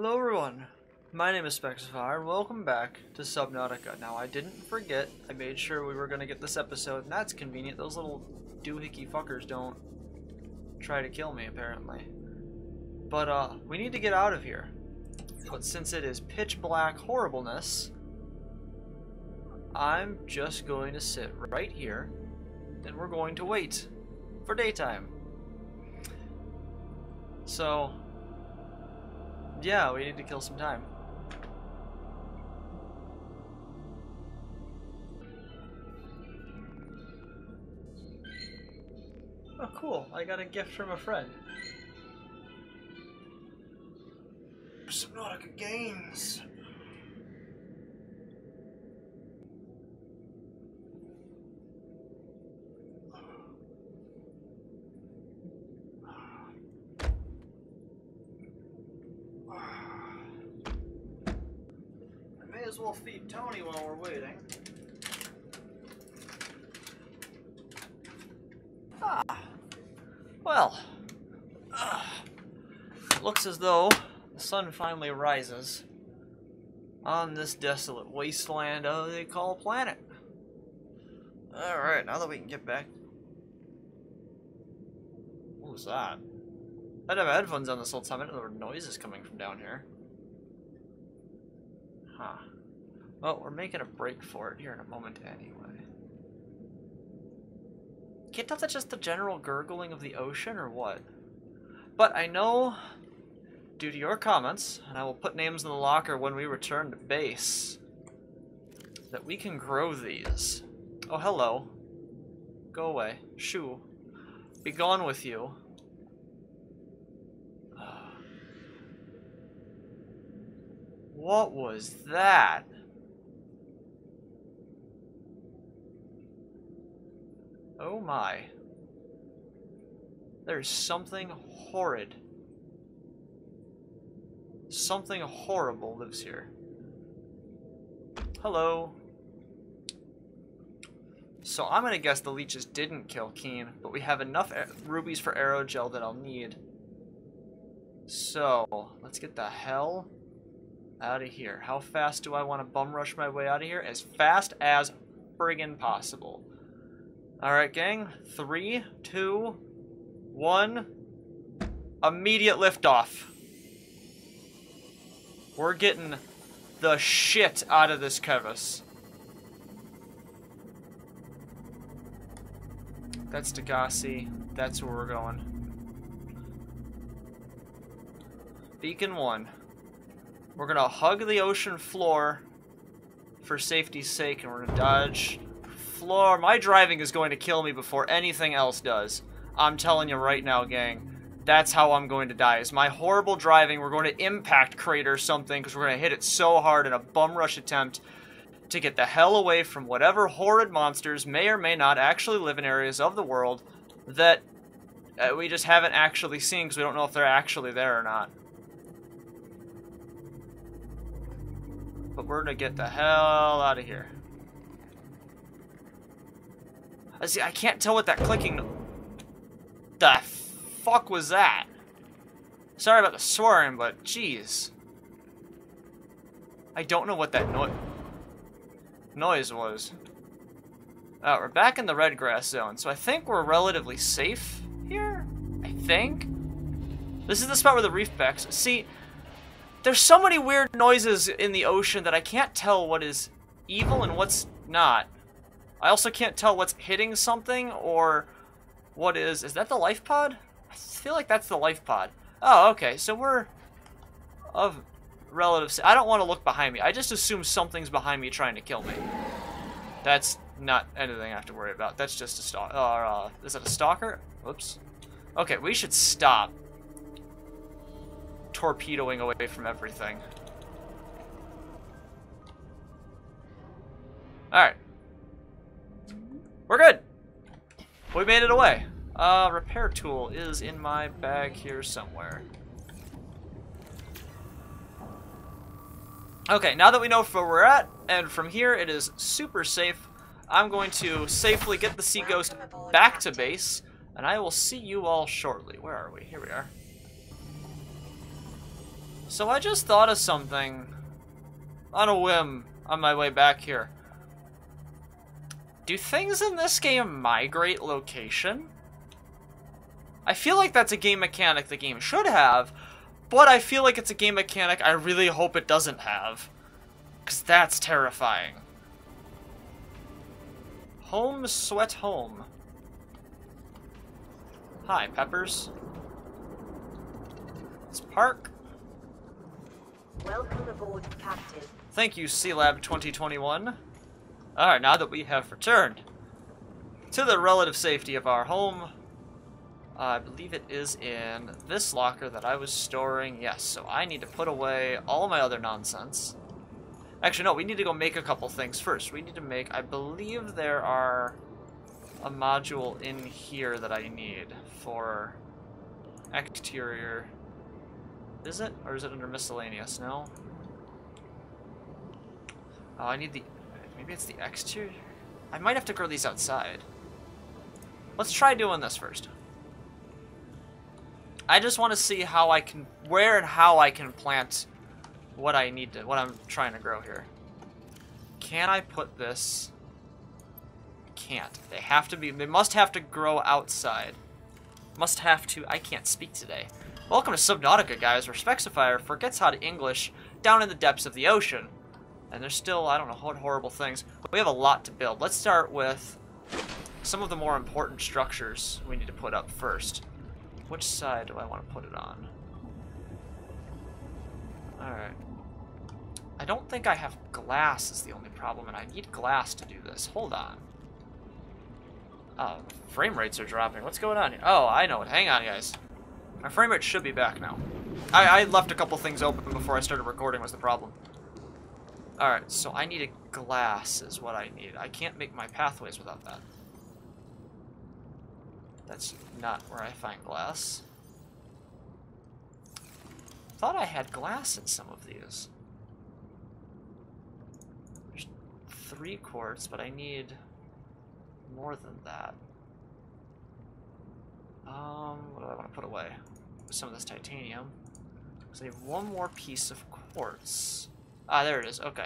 Hello everyone, my name is Specsifier and welcome back to Subnautica. Now I didn't forget, I made sure we were going to get this episode, and that's convenient. Those little doohickey fuckers don't try to kill me apparently. But we need to get out of here. But since it is pitch black horribleness, I'm just going to sit right here and we're going to wait for daytime. So yeah, we need to kill some time. Oh cool, I got a gift from a friend. Subnautica games. May as well feed Tony while we're waiting. Well, it looks as though the sun finally rises on this desolate wasteland they call a planet. Alright, now that we can get back. What was that? I'd have headphones on this whole time. I didn't know there were noises coming from down here. Huh. Well, we're making a break for it here in a moment anyway. Can't tell if that's just the general gurgling of the ocean or what. But I know, due to your comments, and I will put names in the locker when we return to base, that we can grow these. Oh, hello. Go away. Shoo. Be gone with you. What was that? Oh my. There's something horrid. Something horrible lives here. Hello. So I'm gonna guess the leeches didn't kill Keen, but we have enough rubies for aerogel that I'll need. So, let's get the hell out of here. How fast do I want to bum rush my way out of here? As fast as friggin' possible. Alright, gang. 3, 2, 1. Immediate liftoff. We're getting the shit out of this crevice. That's Degasi. That's where we're going. Beacon 1. We're gonna hug the ocean floor for safety's sake, and we're gonna dodge floor. My driving is going to kill me before anything else does. I'm telling you right now, gang. That's how I'm going to die. Is my horrible driving. We're going to impact crater something because we're going to hit it so hard in a bum rush attempt to get the hell away from whatever horrid monsters may or may not actually live in areas of the world that we just haven't actually seen because we don't know if they're actually there or not. But we're gonna get the hell out of here. I can't tell what that clicking. The fuck was that? Sorry about the swearing, but jeez. I don't know what that noise was. We're back in the red grass zone, so I think we're relatively safe here. I think. This is the spot where the reef backs. See. There's so many weird noises in the ocean that I can't tell what is evil and what's not. I also can't tell what's hitting something or what is... Is that the life pod? I feel like that's the life pod. Oh, okay. So we're of relative... I don't want to look behind me. I just assume something's behind me trying to kill me. That's not anything I have to worry about. That's just a stalker. Is that a stalker? Oops. Okay, we should stop torpedoing away from everything. Alright. We're good. We made it away. Repair tool is in my bag here somewhere. Okay, now that we know where we're at, and from here it is super safe, I'm going to safely get the Sea Ghost back to base, and I will see you all shortly. Where are we? Here we are. So I just thought of something on a whim on my way back here. Do things in this game migrate location? I feel like that's a game mechanic the game should have, but I feel like it's a game mechanic I really hope it doesn't have. Because that's terrifying. Home sweat home. Hi, Peppers. Let's park. Welcome aboard, Captain. Thank you, C-Lab 2021. Alright, now that we have returned to the relative safety of our home, I believe it is in this locker that I was storing. Yes, so I need to put away all my other nonsense. Actually, no, we need to go make a couple things first. We need to make, I believe there are a module in here that I need for exterior. Is it? Or is it under miscellaneous? No? Oh, I need the, maybe it's the exterior? I might have to grow these outside. Let's try doing this first. I just want to see how I can, where and how I can plant what I need to, what I'm trying to grow here. Can I put this? Can't. They have to be, they must have to grow outside. Must have to, I can't speak today. Welcome to Subnautica, guys, where Specsifier forgets how to English down in the depths of the ocean. And there's still, I don't know what horrible things, but we have a lot to build. Let's start with some of the more important structures we need to put up first. Which side do I want to put it on? Alright. I don't think I have glass is the only problem, and I need glass to do this. Hold on. Oh, frame rates are dropping. What's going on here? Oh, I know it. Hang on, guys. My frame rate should be back now. I left a couple things open before I started recording was the problem. Alright, so I need a glass is what I need. I can't make my pathways without that. That's not where I find glass. Thought I had glass in some of these. There's 3 quartz, but I need more than that. What do I want to put away? Some of this titanium. So I have one more piece of quartz. Ah, there it is. Okay.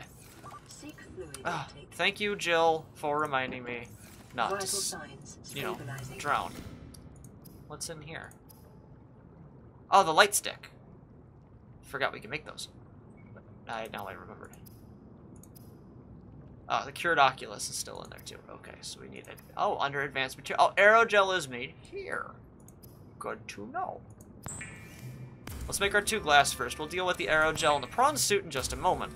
Ah, thank you, Jill, for reminding me not to, you know, drown. What's in here? Oh, the light stick. Forgot we can make those. Now I remembered. Oh, the cured oculus is still in there too. Okay, so we need it. Oh, under advanced material. Oh, aerogel is made here. Good to know. Let's make our 2 glass first. We'll deal with the aerogel and the prawn suit in just a moment.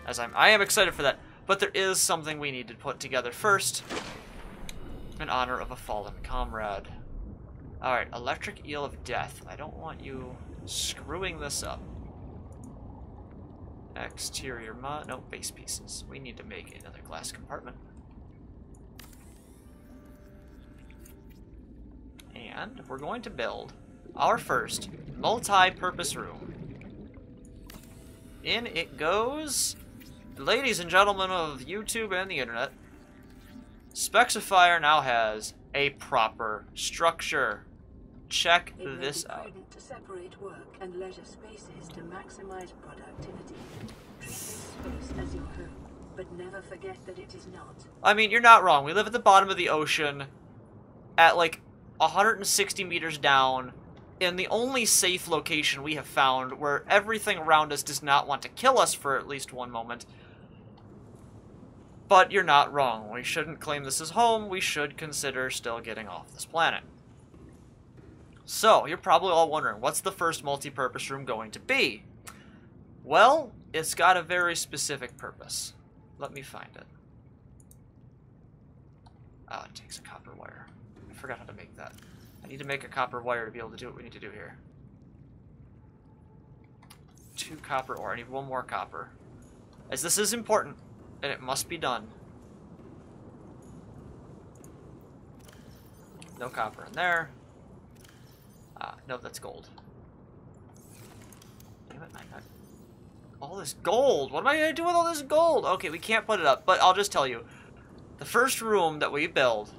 As I am excited for that. But there is something we need to put together first. In honor of a fallen comrade. Alright, electric eel of death. I don't want you screwing this up. Exterior no, base pieces. We need to make another glass compartment. And we're going to build our first multi-purpose room. In it goes. Ladies and gentlemen of YouTube and the internet, Specsifier now has a proper structure. Check this out. To separate work and leisure spaces to maximize productivity. Treat this space as your home, but never forget that it is not. I mean, you're not wrong. We live at the bottom of the ocean at like 160 meters down in the only safe location we have found where everything around us does not want to kill us for at least one moment. But you're not wrong. We shouldn't claim this as home. We should consider still getting off this planet. So, you're probably all wondering, what's the first multi-purpose room going to be? Well, it's got a very specific purpose. Let me find it. Oh, it takes a copper wire. I forgot how to make that. I need to make a copper wire to be able to do what we need to do here. 2 copper ore. I need 1 more copper. As this is important, and it must be done. No copper in there. No, that's gold. Damn it, all this gold! What am I gonna do with all this gold? Okay, we can't put it up, but I'll just tell you. The first room that we build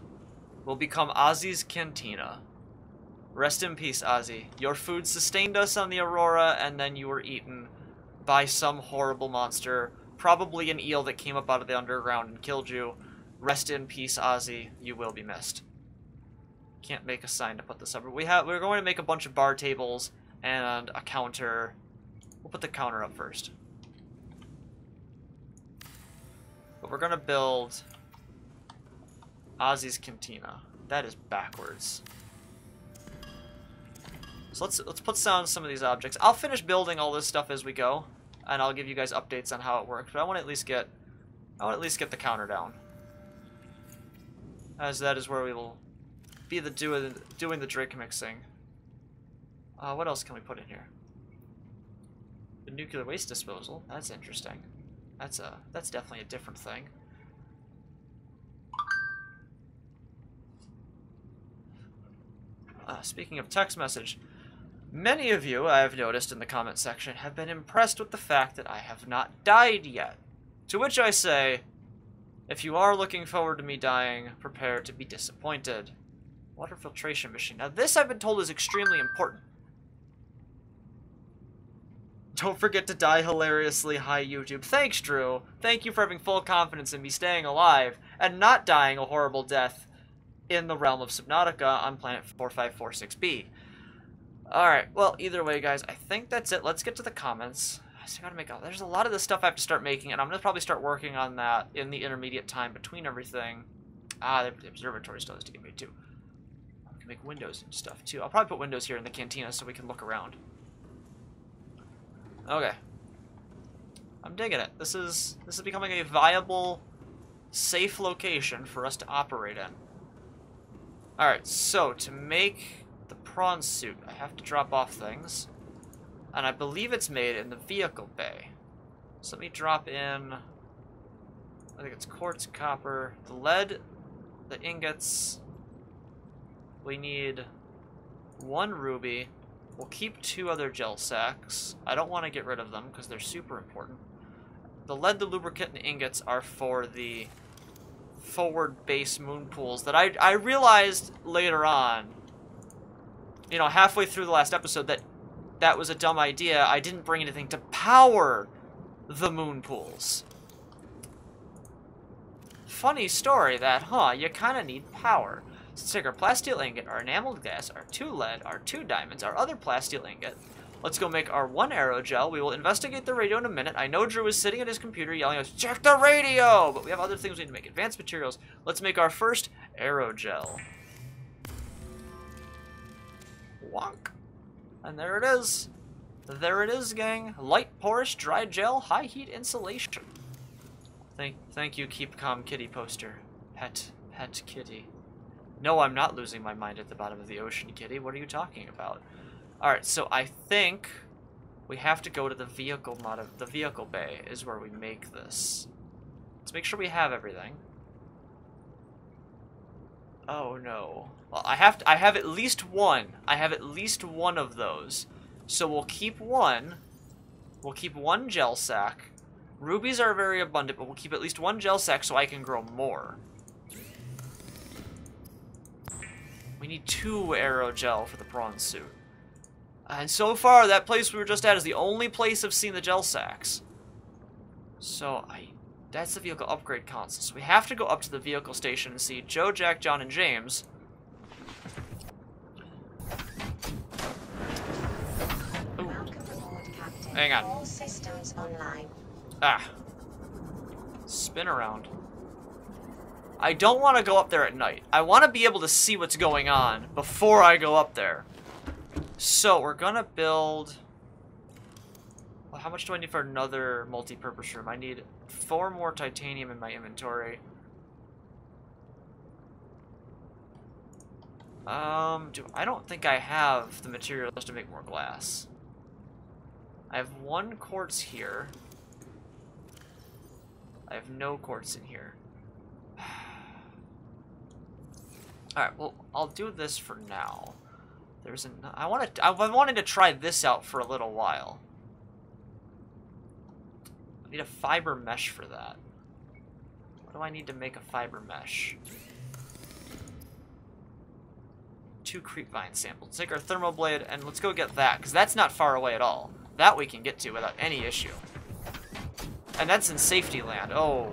will become Ozzy's Cantina. Rest in peace, Ozzy. Your food sustained us on the Aurora, and then you were eaten by some horrible monster. Probably an eel that came up out of the underground and killed you. Rest in peace, Ozzy. You will be missed. Can't make a sign to put this up. We're going to make a bunch of bar tables and a counter. We'll put the counter up first. But we're gonna build Ozzy's Cantina. That is backwards. So let's put down some of these objects. I'll finish building all this stuff as we go, and I'll give you guys updates on how it works. But I want to at least get the counter down, as that is where we will be doing the drink mixing. What else can we put in here? The nuclear waste disposal. That's interesting. That's definitely a different thing. Speaking of text message, many of you, I have noticed in the comment section, have been impressed with the fact that I have not died yet. To which I say, if you are looking forward to me dying, prepare to be disappointed. Water filtration machine. Now this, I've been told, is extremely important. Don't forget to die hilariously. Hi, YouTube. Thanks, Drew. Thank you for having full confidence in me staying alive and not dying a horrible death in the realm of Subnautica on planet 4546b. Alright, well, either way, guys, I think that's it. Let's get to the comments. I still gotta make out. There's a lot of this stuff I have to start making, and I'm gonna probably start working on that in the intermediate time between everything. The observatory still has to get made, too. I can make windows and stuff, too. I'll probably put windows here in the cantina so we can look around. Okay. I'm digging it. This is becoming a viable, safe location for us to operate in. Alright, so to make the prawn suit, I have to drop off things. And I believe it's made in the vehicle bay. So let me drop in, I think it's quartz, copper, the lead, the ingots. We need 1 ruby. We'll keep 2 other gel sacks. I don't want to get rid of them because they're super important. The lead, the lubricant, and the ingots are for the forward base moon pools that I realized later on, you know, halfway through the last episode, that was a dumb idea. I didn't bring anything to power the moon pools. Funny story that, huh? You kind of need power. Let's take our plasteel ingot, our enameled glass, our 2 lead, our 2 diamonds, our other plasteel ingot. Let's go make our 1 aerogel. We will investigate the radio in a minute. I know Drew is sitting at his computer yelling at us, check the radio! But we have other things we need to make. Advanced materials. Let's make our first aerogel. Wonk. And there it is. There it is, gang. Light, porous, dry gel, high heat insulation. Thank you, Keep Calm Kitty poster. Pet kitty. No, I'm not losing my mind at the bottom of the ocean, kitty. What are you talking about? Alright, so I think we have to go to the vehicle the vehicle bay is where we make this. Let's make sure we have everything. Oh no. Well, I have at least one. I have at least one of those. So we'll keep one. We'll keep 1 gel sack. Rubies are very abundant, but we'll keep at least 1 gel sack so I can grow more. We need 2 aerogel for the prawn suit. And so far, that place we were just at is the only place I've seen the gel sacks. So, that's the vehicle upgrade console. So we have to go up to the vehicle station and see Joe, Jack, John, and James. Ooh. Hang on. All systems online. Spin around. I don't want to go up there at night. I want to be able to see what's going on before I go up there. So, we're gonna build... Well, how much do I need for another multi-purpose room? I need 4 more titanium in my inventory. I don't think I have the materials to make more glass. I have 1 quartz here. I have no quartz in here. Alright, well, I'll do this for now. I've wanted to try this out for a little while. I need a fiber mesh for that. What do I need to make a fiber mesh? 2 creepvine samples. Take our thermoblade and let's go get that, because that's not far away at all. That we can get to without any issue. And that's in safety land. Oh.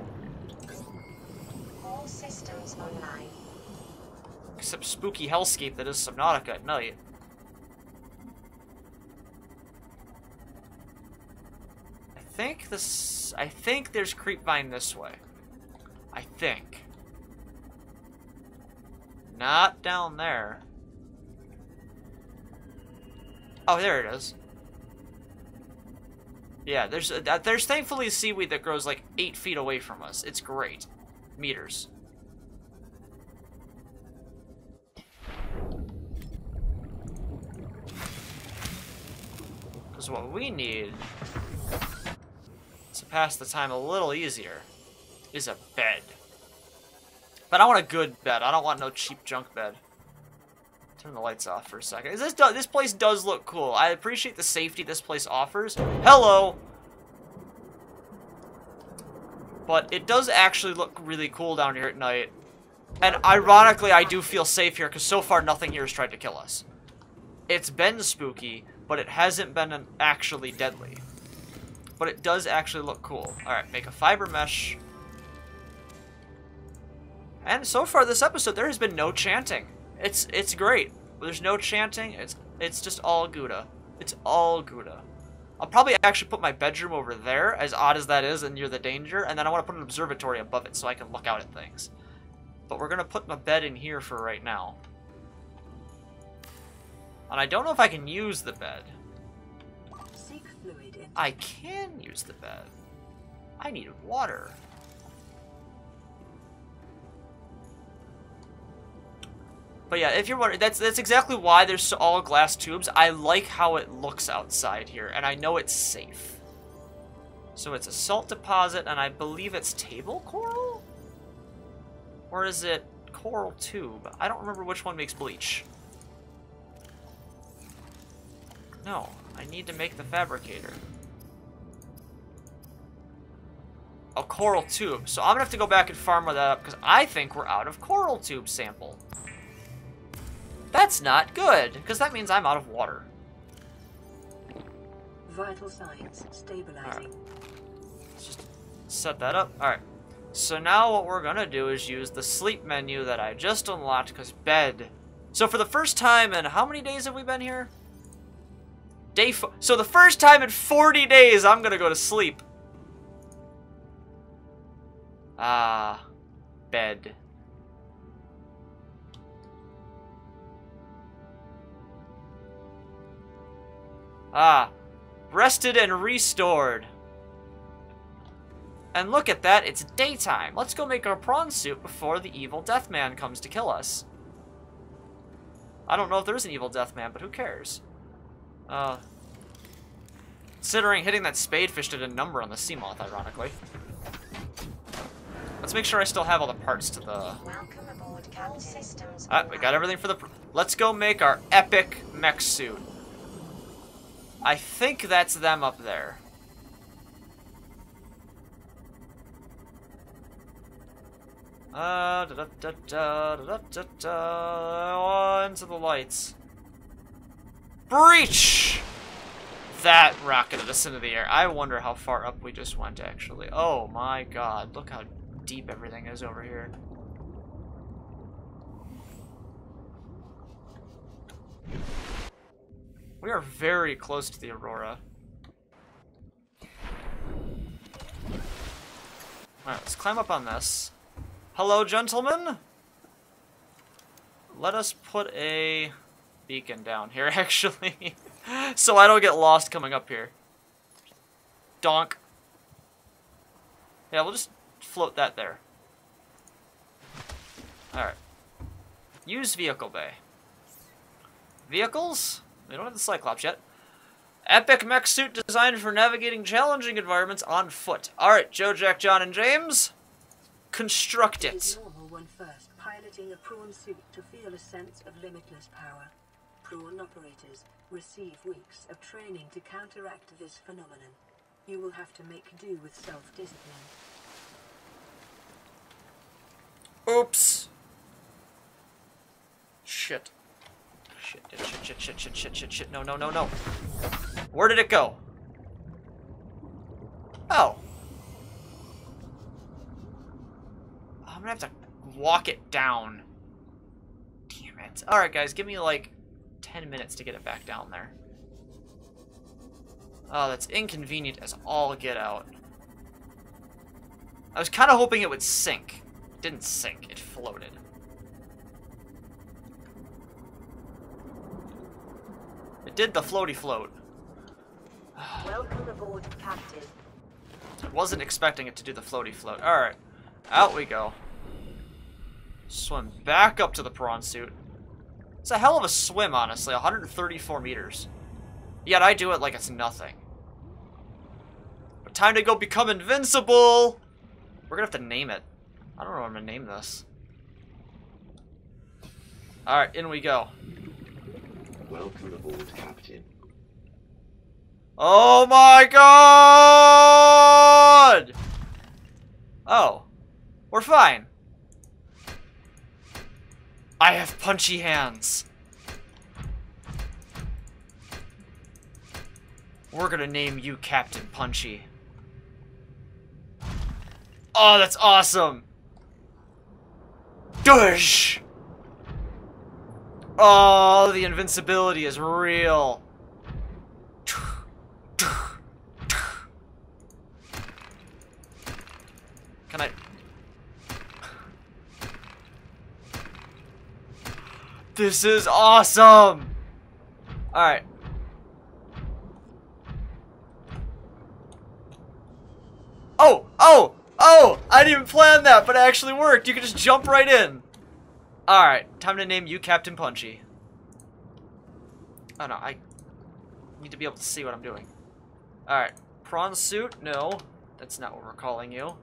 All systems online. Except spooky hellscape that is Subnautica at night. I think there's creepvine this way. I think. Not down there. Oh, there it is. Yeah, there's thankfully seaweed that grows like 8 feet away from us. It's great. Meters. Because what we need to pass the time a little easier is a bed. But I want a good bed. I don't want no cheap junk bed. Turn the lights off for a second. This place does look cool. I appreciate the safety this place offers. Hello! But it does actually look really cool down here at night. And ironically, I do feel safe here, because so far nothing here has tried to kill us. It's been spooky, but it hasn't been actually deadly. But it does actually look cool. Alright, make a fiber mesh. And so far this episode, there has been no chanting. It's great. There's no chanting. It's just all Gouda. It's all Gouda. I'll probably actually put my bedroom over there, as odd as that is and near the danger, and then I want to put an observatory above it so I can look out at things. But we're going to put my bed in here for right now. And I don't know if I can use the bed. Seek fluid in. I can use the bed. I need water. But yeah, if you're wondering, that's exactly why there's all glass tubes. I like how it looks outside here, and I know it's safe. So it's a salt deposit, and I believe it's table coral? Or is it coral tube? I don't remember which one makes bleach. No, I need to make the fabricator. A coral tube. So I'm gonna have to go back and farm that up, because I think we're out of coral tube sample. That's not good, because that means I'm out of water. Vital signs stabilizing. Right. Let's just set that up. Alright. So now what we're going to do is use the sleep menu that I just unlocked, because bed. So for the first time in, how many days have we been here? So the first time in 40 days, I'm going to go to sleep. Ah, bed. Ah, rested and restored. And look at that, it's daytime. Let's go make our prawn soup before the evil death man comes to kill us. I don't know if there's an evil death man, but who cares? Considering hitting that spadefish did a number on the sea moth, ironically. Let's make sure I still have all the parts to the... Welcome aboard, Captain. Systems Ah, we got everything for the... Let's go make our epic mech suit. I think that's them up there. Into the lights. Breach! That rocketed us into the air. I wonder how far up we just went, actually. Oh my god, look how deep everything is over here. We are very close to the Aurora. Alright, let's climb up on this. Hello, gentlemen! Let us put a beacon down here, actually. So I don't get lost coming up here. Donk. Yeah, we'll just float that there. Alright. Use vehicle bay. Vehicles? We don't have the Cyclops yet. Epic mech suit designed for navigating challenging environments on foot. Alright, Joe, Jack, John, and James. Construct It is it. normal when first piloting a prawn suit to feel a sense of limitless power. Prawn operators receive weeks of training to counteract this phenomenon. You will have to make do with self-discipline. Oops. Shit. Shit. No. Where did it go? Oh. I'm gonna have to walk it down. Damn it. Alright, guys, give me like 10 minutes to get it back down there. Oh, that's inconvenient as all get out. I was kind of hoping it would sink. It didn't sink, it floated. It did the floaty float. Welcome aboard, Captain. I wasn't expecting it to do the floaty float. Alright, out we go. Swim back up to the prawn suit. It's a hell of a swim, honestly. 134 meters. Yet I do it like it's nothing. But time to go become invincible! We're gonna have to name it. I don't know what I'm gonna name this. Alright, in we go. Welcome aboard, Captain. Oh my god! Oh. We're fine. I have punchy hands. We're gonna name you Captain Punchy. Oh, that's awesome! Dush! Oh, the invincibility is real. Can I... This is awesome! Alright. Oh! I didn't even plan that, but it actually worked. You can just jump right in. Alright, time to name you Captain Punchy. Oh no, I need to be able to see what I'm doing. Alright, prawn suit? No, that's not what we're calling you.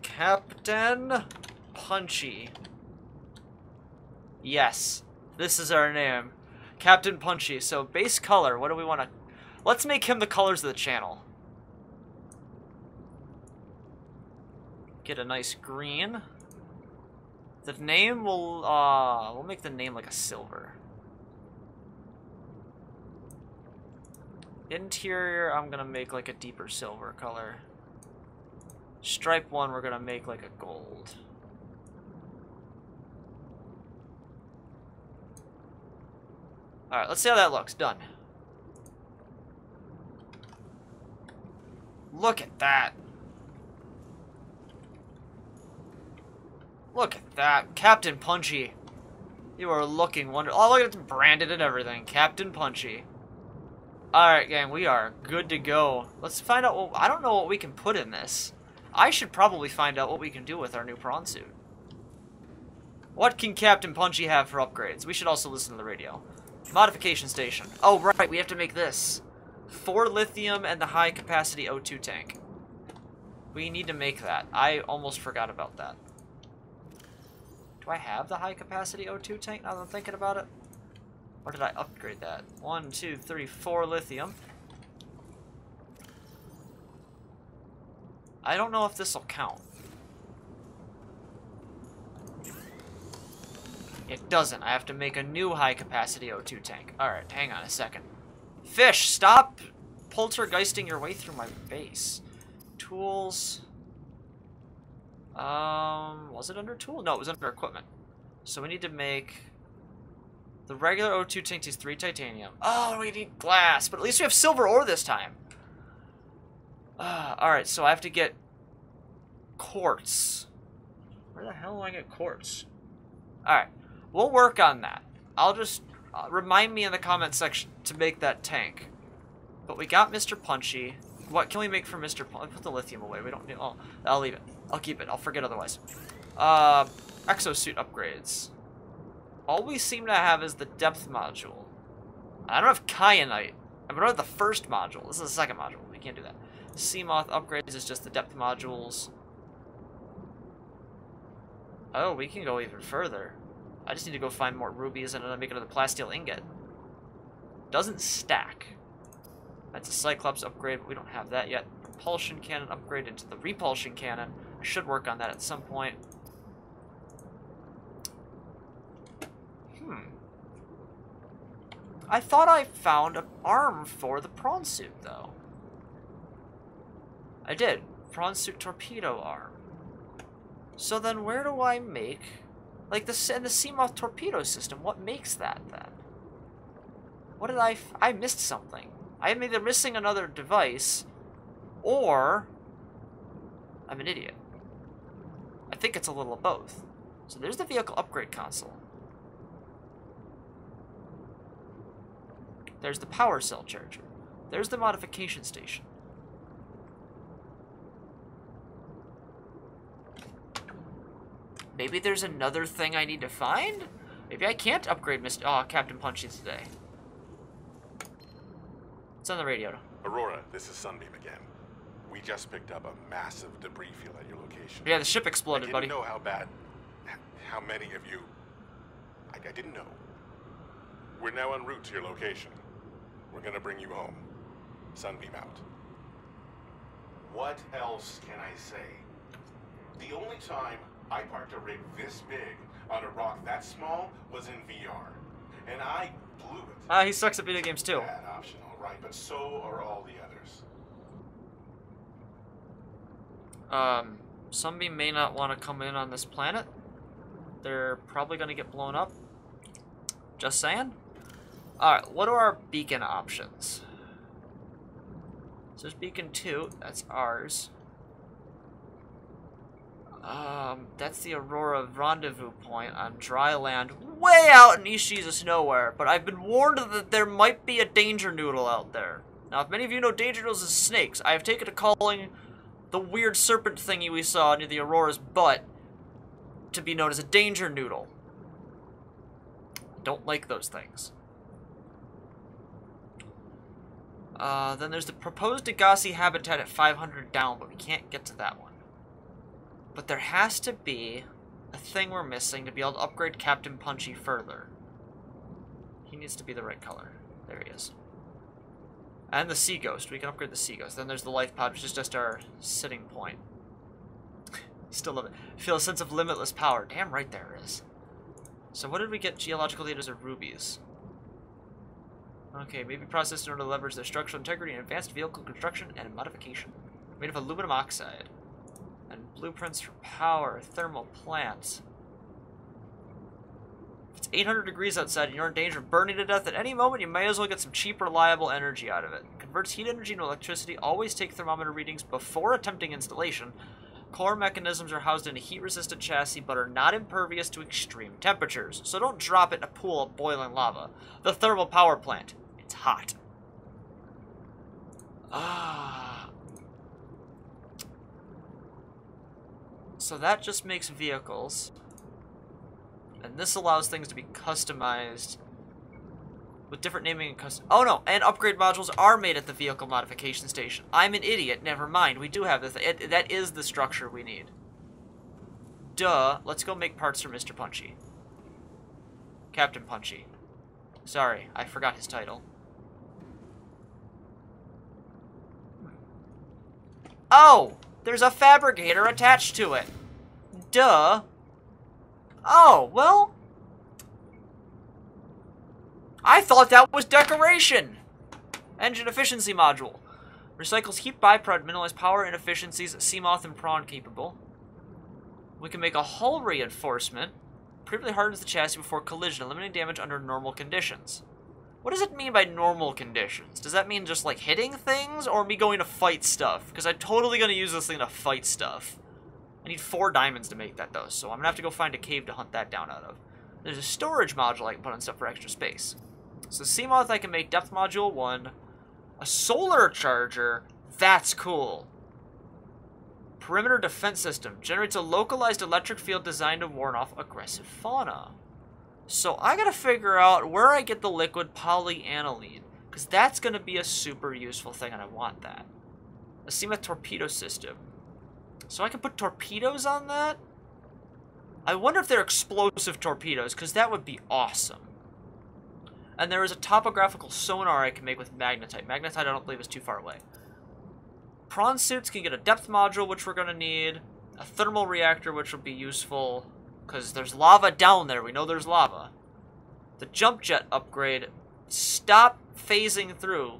Captain Punchy. Yes, this is our name. Captain Punchy. So, base color, what do we want to... Let's make him the colors of the channel. Get a nice green. The name will, we'll make the name like a silver. Interior, I'm gonna make like a deeper silver color. Stripe one, we're gonna make like a gold. Alright, let's see how that looks. Done. Look at that. Look at that. Captain Punchy. You are looking wonderful. Oh, look at it branded and everything. Captain Punchy. Alright, gang, we are good to go. Let's find out what... I don't know what we can put in this. I should probably find out what we can do with our new prawn suit. What can Captain Punchy have for upgrades? We should also listen to the radio. Modification station. Oh, right, we have to make this. 4 lithium and the high-capacity O2 tank. We need to make that. I almost forgot about that. Do I have the high-capacity O2 tank now that I'm thinking about it? Or did I upgrade that? 1, 2, 3, 4 lithium. I don't know if this will count. It doesn't. I have to make a new high-capacity O2 tank. Alright, hang on a second. Fish, stop poltergeisting your way through my base. Tools. Was it under tool? No, it was under equipment. So we need to make... The regular O2 tank is 3 titanium. Oh, we need glass, but at least we have silver ore this time. Alright, so I have to get quartz. Where the hell do I get quartz? Alright, we'll work on that. I'll just... remind me in the comment section to make that tank. But we got Mr. Punchy. What can we make for Mr. Punchy? Put the lithium away. We don't need... Oh, I'll leave it. I'll keep it. I'll forget otherwise. Exosuit upgrades. All we seem to have is the depth module. I don't have kyanite. I don't have the first module. This is the second module. We can't do that. Seamoth upgrades is just the depth modules. Oh, we can go even further. I just need to go find more rubies and then make another plasteel ingot. Doesn't stack. That's a Cyclops upgrade, but we don't have that yet. Propulsion cannon upgrade into the repulsion cannon. I should work on that at some point. I thought I found an arm for the prawn suit, though. I did. Prawn suit torpedo arm. So then where do I make... Like, the Seamoth torpedo system, what makes that, then? What did I missed something. I am either missing another device, or... I'm an idiot. I think it's a little of both. So there's the vehicle upgrade console. There's the power cell charger. There's the modification station. Maybe there's another thing I need to find? Maybe I can't upgrade Captain Punchy today. It's on the radio. Aurora, this is Sunbeam again. We just picked up a massive debris field at your location. Yeah, the ship exploded, buddy. I didn't know how bad, how many of you... I didn't know. We're now en route to your location. We're gonna bring you home. Sunbeam out. What else can I say? The only time I parked a rig this big on a rock that small was in VR. And I blew it. He sucks at video games too. Bad option, alright, but so are all the others. Sunbeam may not want to come in on this planet. They're probably going to get blown up. Just saying. Alright, what are our beacon options? So there's beacon 2, that's ours. That's the Aurora rendezvous point on dry land way out in East Jesus nowhere, but I've been warned that there might be a danger noodle out there. Now, if many of you know danger noodles as snakes, I have taken to calling the weird serpent thingy we saw near the Aurora's butt to be known as a danger noodle. I don't like those things. Then there's the proposed Degasi habitat at 500 down, but we can't get to that one. But there has to be a thing we're missing to be able to upgrade Captain Punchy further. He needs to be the right color. There he is. And the Sea Ghost. We can upgrade the Sea Ghost. Then there's the Life Pod, which is just our sitting point. Still love it. Feel a sense of limitless power. Damn right there is. So what did we get geological data or rubies? Okay, maybe processed in order to leverage their structural integrity and advanced vehicle construction and modification. Made of aluminum oxide. And blueprints for power, thermal plants. If it's 800 degrees outside and you're in danger of burning to death at any moment, you may as well get some cheap, reliable energy out of it. Converts heat energy into electricity. Always take thermometer readings before attempting installation. Core mechanisms are housed in a heat-resistant chassis but are not impervious to extreme temperatures. So don't drop it in a pool of boiling lava. The thermal power plant. It's hot. So that just makes vehicles. And this allows things to be customized with different naming and custom. Oh no, and upgrade modules are made at the vehicle modification station. I'm an idiot. Never mind. We do have this. That is the structure we need. Duh. Let's go make parts for Mr. Punchy. Captain Punchy. Sorry, I forgot his title. Oh! There's a fabricator attached to it. Duh. Oh, well. I thought that was decoration. Engine efficiency module. Recycles heat byproduct, minimize power inefficiencies, Seamoth and prawn capable. We can make a hull reinforcement. Previously hardens the chassis before collision, eliminating damage under normal conditions. What does it mean by normal conditions? Does that mean just like hitting things or me going to fight stuff? Because I'm totally going to use this thing to fight stuff. I need 4 diamonds to make that though, so I'm going to have to go find a cave to hunt that down out of. There's a storage module I can put on stuff for extra space. So Seamoth I can make depth module 1. A solar charger, that's cool. Perimeter defense system. Generates a localized electric field designed to warn off aggressive fauna. So I gotta figure out where I get the liquid polyaniline, because that's gonna be a super useful thing and I want that. A Seamoth torpedo system. So I can put torpedoes on that? I wonder if they're explosive torpedoes, because that would be awesome. And there is a topographical sonar I can make with magnetite. Magnetite I don't believe is too far away. Prawn suits can get a depth module, which we're gonna need. A thermal reactor, which will be useful. Because there's lava down there. We know there's lava. The jump jet upgrade. stop phasing through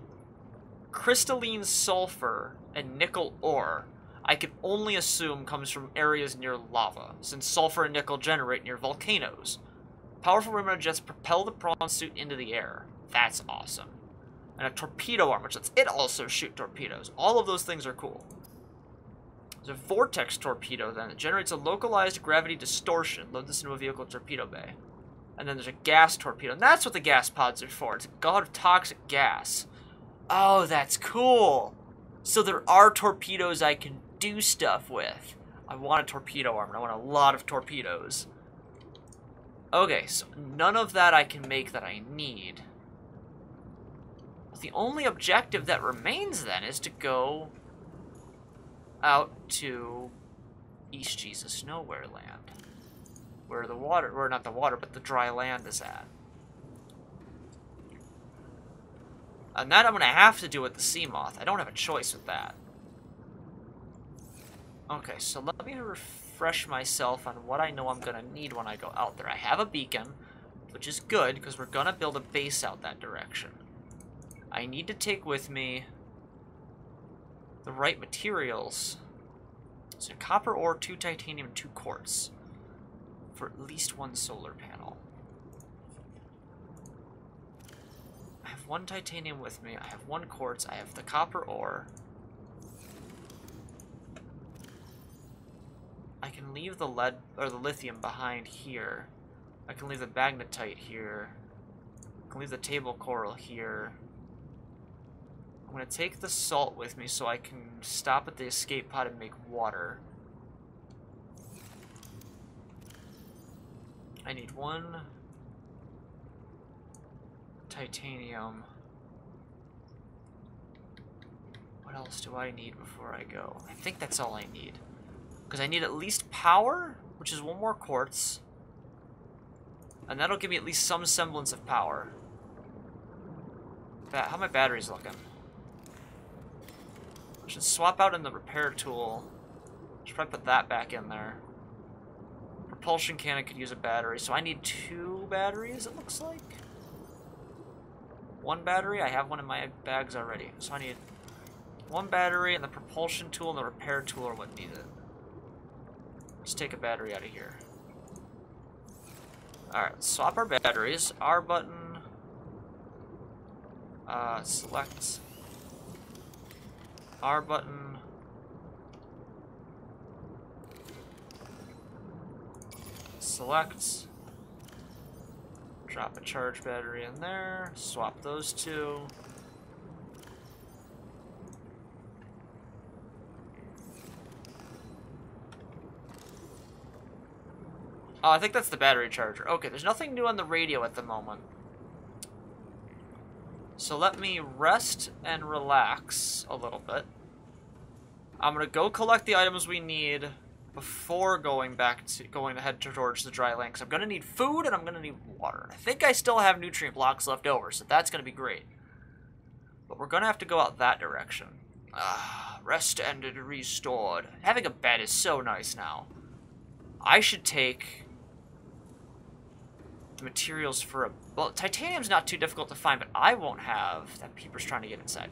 crystalline sulfur and nickel ore, I can only assume comes from areas near lava, since sulfur and nickel generate near volcanoes. Powerful rim jets propel the prawn suit into the air. That's awesome. And a torpedo arm, which lets it also shoot torpedoes. All of those things are cool. There's a vortex torpedo, then. It generates a localized gravity distortion. Load this into a vehicle torpedo bay. And then there's a gas torpedo. And that's what the gas pods are for. It's a god of toxic gas. Oh, that's cool. So there are torpedoes I can do stuff with. I want a torpedo arm. I want a lot of torpedoes. Okay, so none of that I can make that I need. The only objective that remains then is to go out to East Jesus Nowhere land. Where the water, or not the water, but the dry land is at. And that I'm going to have to do with the sea moth. I don't have a choice with that. Okay, so let me refresh myself on what I know I'm going to need when I go out there. I have a beacon, which is good, because we're going to build a base out that direction. I need to take with me the right materials. So copper ore, 2 titanium, 2 quartz. For at least 1 solar panel. I have 1 titanium with me, I have 1 quartz, I have the copper ore. I can leave the lead, or the lithium behind here. I can leave the magnetite here. I can leave the table coral here. I'm going to take the salt with me so I can stop at the escape pod and make water. I need 1 titanium. What else do I need before I go? I think that's all I need. Because I need at least power, which is 1 more quartz. And that'll give me at least some semblance of power. How are my batteries looking? I should swap out in the repair tool. Should probably put that back in there. Propulsion cannon could use a battery, so I need 2 batteries, it looks like. 1 battery, I have 1 in my bags already. So I need 1 battery, and the propulsion tool and the repair tool are what needed. Let's take a battery out of here. Alright, swap our batteries. R button. Select. R button. Select. Drop a charge battery in there. Swap those 2. Oh, I think that's the battery charger. Okay, there's nothing new on the radio at the moment. So let me rest and relax a little bit. I'm gonna go collect the items we need before going to head towards the dry land, because I'm gonna need food and I'm gonna need water. I think I still have nutrient blocks left over, so that's gonna be great. But we're gonna have to go out that direction. Rest ended, restored. Having a bed is so nice now. I should take the materials for a... Well, titanium's not too difficult to find, but I won't have... That peeper's trying to get inside.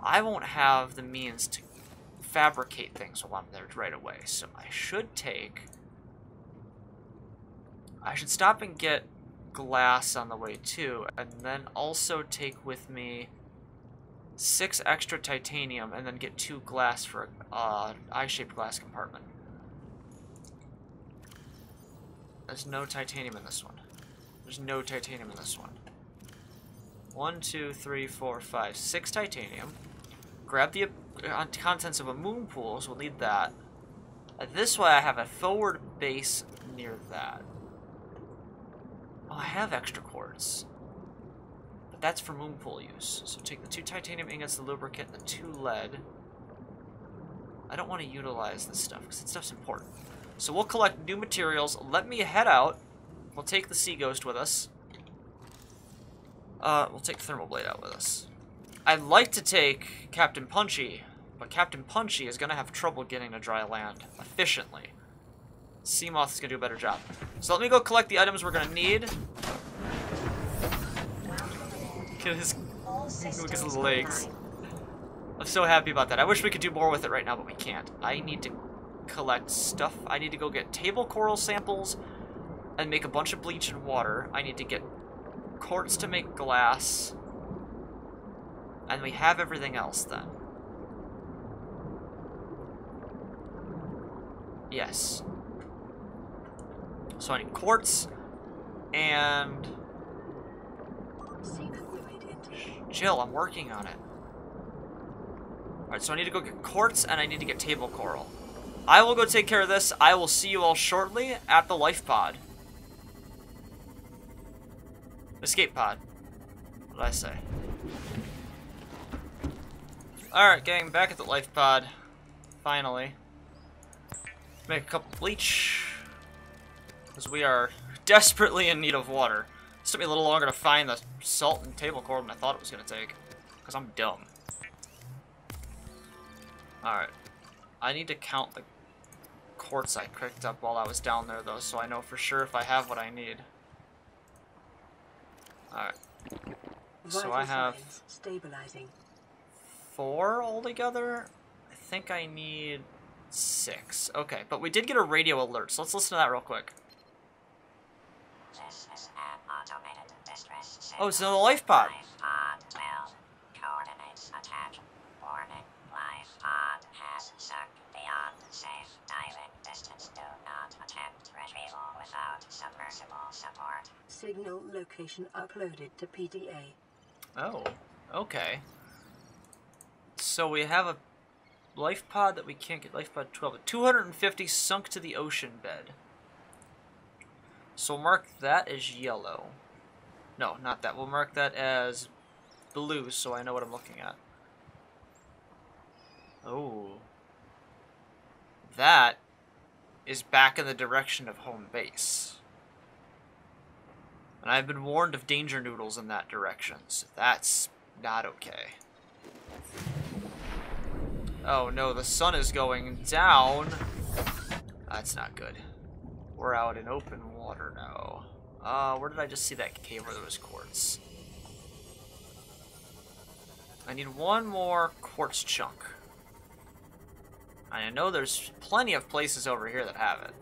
I won't have the means to fabricate things while I'm there right away. So I should take... I should stop and get glass on the way too, and then also take with me 6 extra titanium, and then get 2 glass for an eye-shaped glass compartment. There's no titanium in this one. There's no titanium in this one. 1, 2, 3, 4, 5, 6 titanium. Grab the contents of a moon pool, so we'll need that. This way I have a forward base near that. Oh, I have extra quartz. But that's for moon pool use. So take the 2 titanium ingots, the lubricant, and the 2 lead. I don't want to utilize this stuff, because this stuff's important. So we'll collect new materials. Let me head out. We'll take the Sea Ghost with us. We'll take Thermal Blade out with us. I'd like to take Captain Punchy, but Captain Punchy is going to have trouble getting to dry land efficiently. Seamoth is going to do a better job. So let me go collect the items we're going to need. Look at All his systems legs. online. I'm so happy about that. I wish we could do more with it right now, but we can't. I need to collect stuff. I need to go get table coral samples and make a bunch of bleach and water. I need to get quartz to make glass. And we have everything else then. Yes. So I need quartz and... Seek fluid intake. Jill, I'm working on it. Alright, so I need to go get quartz and I need to get table coral. I will go take care of this. I will see you all shortly at the life pod. Escape pod. What did I say? Alright, gang, back at the life pod. Finally. Make a couple bleach. Because we are desperately in need of water. It took me a little longer to find the salt and table coral than I thought it was going to take. Because I'm dumb. Alright. I need to count the quartz I picked up while I was down there, though, so I know for sure if I have what I need. Alright. So I have Stabilizing. 4 altogether. I think I need 6. Okay, but we did get a radio alert, so let's listen to that real quick. This is an automated distress signal. Oh, it's the life pod. Life pod 12. Coordinates attached. Warning. Life pod has sunk beyond safe diving distance. Do not attempt retrieval without submersible support. Signal location uploaded to PDA. Oh, okay. So we have a life pod that we can't get. Life pod 12. 250 sunk to the ocean bed. So we'll mark that as yellow. No, not that. We'll mark that as blue so I know what I'm looking at. Oh. That is back in the direction of home base. And I've been warned of danger noodles in that direction, so that's not okay. Oh no, the sun is going down. That's not good. We're out in open water now. Where did I just see that cave where there was quartz? I need one more quartz chunk. I know there's plenty of places over here that have it.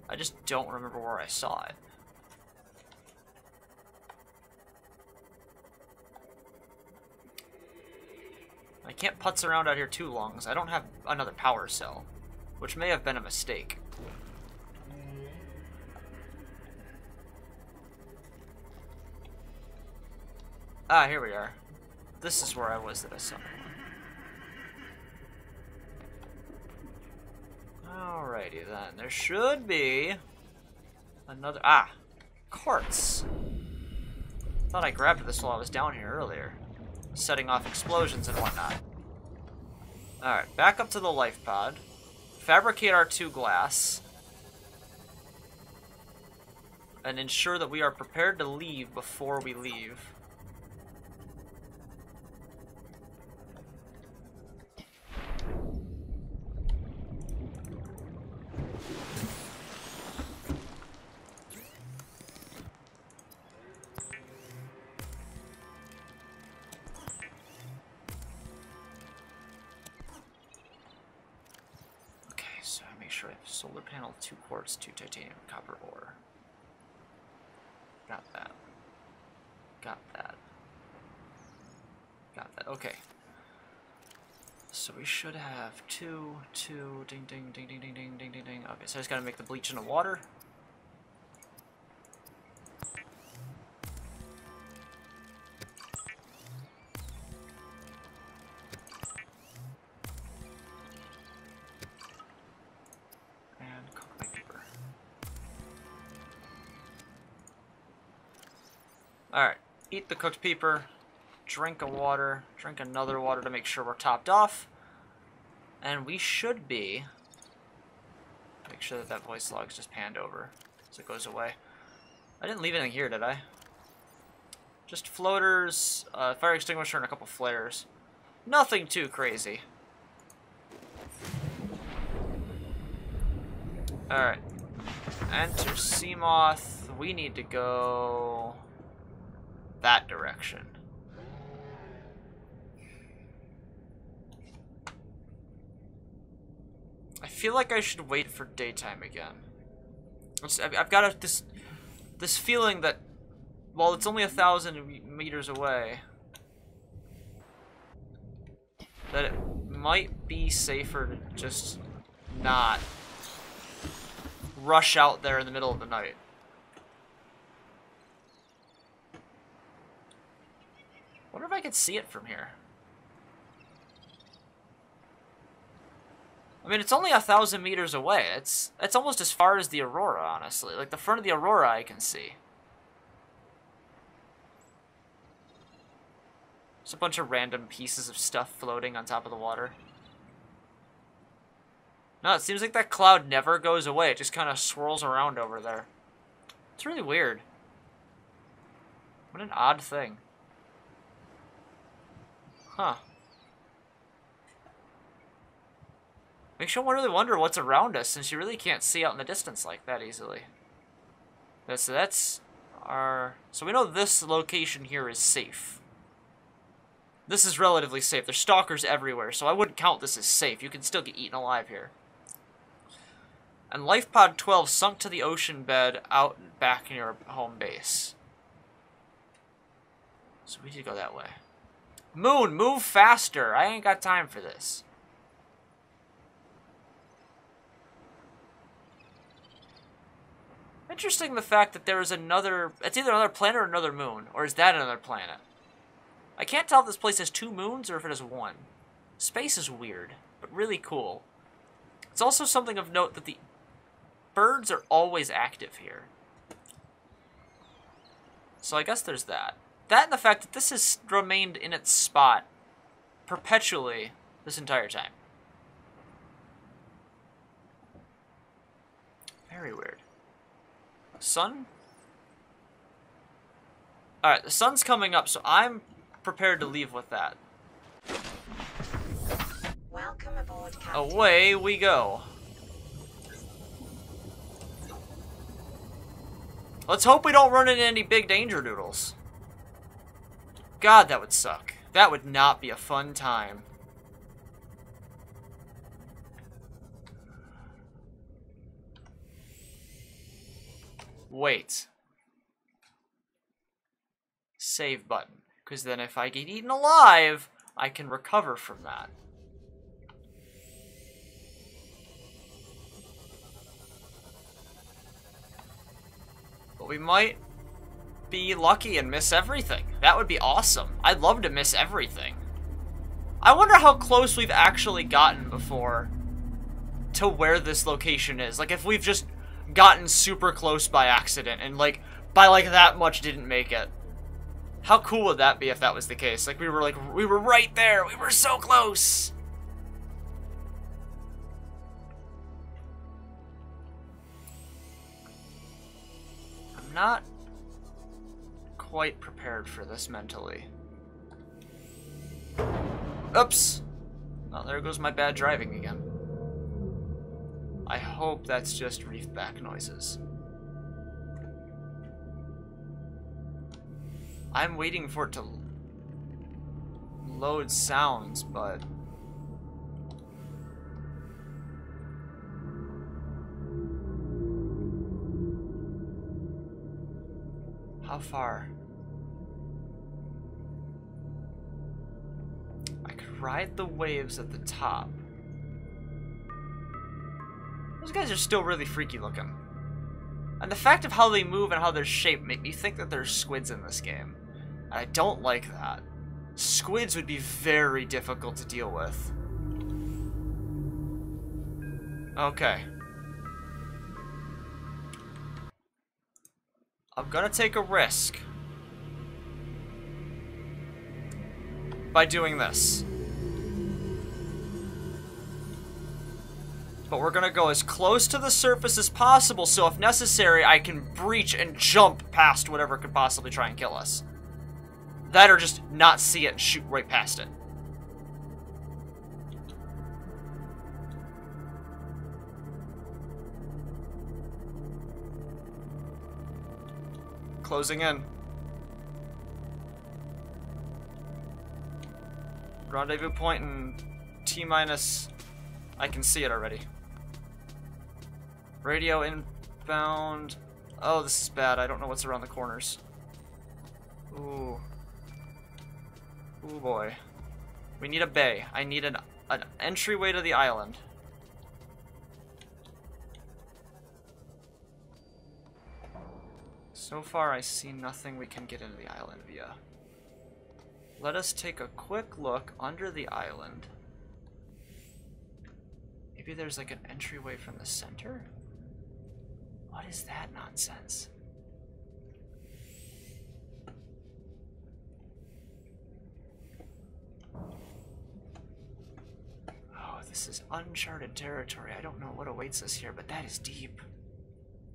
I just don't remember where I saw it. I can't putz around out here too long because I don't have another power cell, which may have been a mistake. Ah, here we are. This is where I was that I saw. Alrighty then, there should be another, quartz. Thought I grabbed this while I was down here earlier, setting off explosions and whatnot. Alright, back up to the life pod. Fabricate our 2 glass. And ensure that we are prepared to leave before we leave. Solar panel, 2 quartz, 2 titanium, copper ore. Got that. Got that. Got that. Okay. So we should have 2, ding, ding, ding, ding, ding, ding, ding, ding, ding. Okay, so I just gotta make the bleach in the water. Alright, eat the cooked peeper, drink a water, drink another water to make sure we're topped off, and we should be, make sure that that voice log's just panned over so it goes away. I didn't leave anything here, did I? Just floaters, fire extinguisher, and a couple flares. Nothing too crazy. Alright, enter Seamoth, we need to go... that direction. I feel like I should wait for daytime again. I've got this feeling that while it's only 1,000 meters away, that it might be safer to just not rush out there in the middle of the night. Wonder if I could see it from here. I mean, it's only 1,000 meters away. It's almost as far as the Aurora, honestly. Like, the front of the Aurora I can see. Just a bunch of random pieces of stuff floating on top of the water. No, it seems like that cloud never goes away. It just kind of swirls around over there. It's really weird. What an odd thing. Huh. Makes you really wonder what's around us, since you really can't see out in the distance like that easily. So that's our... So we know this location here is safe. This is relatively safe. There's stalkers everywhere, so I wouldn't count this as safe. You can still get eaten alive here. And Life Pod 12 sunk to the ocean bed out back near home base. So we need to go that way. Moon, move faster! I ain't got time for this. Interesting the fact that there is another... It's either another planet or another moon. Or is that another planet? I can't tell if this place has 2 moons or if it has 1. Space is weird, but really cool. It's also something of note that the birds are always active here. So I guess there's that. That and the fact that this has remained in its spot perpetually this entire time. Very weird. Sun? Alright, the sun's coming up, so I'm prepared to leave with that. Welcome aboard, Captain. Away we go. Let's hope we don't run into any big danger noodles. God, that would suck. That would not be a fun time. Wait. Save button. Because then if I get eaten alive, I can recover from that. But we might be lucky and miss everything. That would be awesome. I'd love to miss everything. I wonder how close we've actually gotten before to where this location is. Like, if we've just gotten super close by accident and, like, by, like, that much didn't make it. How cool would that be if that was the case? Like, we were right there. We were so close. I'm not quite prepared for this mentally. Oops. Oh, there goes my bad driving again. I hope that's just reef back noises. I'm waiting for it to load sounds, but... How far? I could ride the waves at the top. Those guys are still really freaky looking. And the fact of how they move and how they're shaped make me think that there's squids in this game. And I don't like that. Squids would be very difficult to deal with. Okay. I'm gonna take a risk by doing this. But we're gonna go as close to the surface as possible, so if necessary, I can breach and jump past whatever could possibly try and kill us. That or just not see it and shoot right past it. Closing in. Rendezvous point in T-minus... I can see it already. Radio inbound... Oh, this is bad. I don't know what's around the corners. Ooh. Ooh, boy. We need a bay. I need an entryway to the island. So far, I see nothing we can get into the island via. Let us take a quick look under the island. Maybe there's like an entryway from the center? What is that nonsense? Oh, this is uncharted territory. I don't know what awaits us here, but that is deep.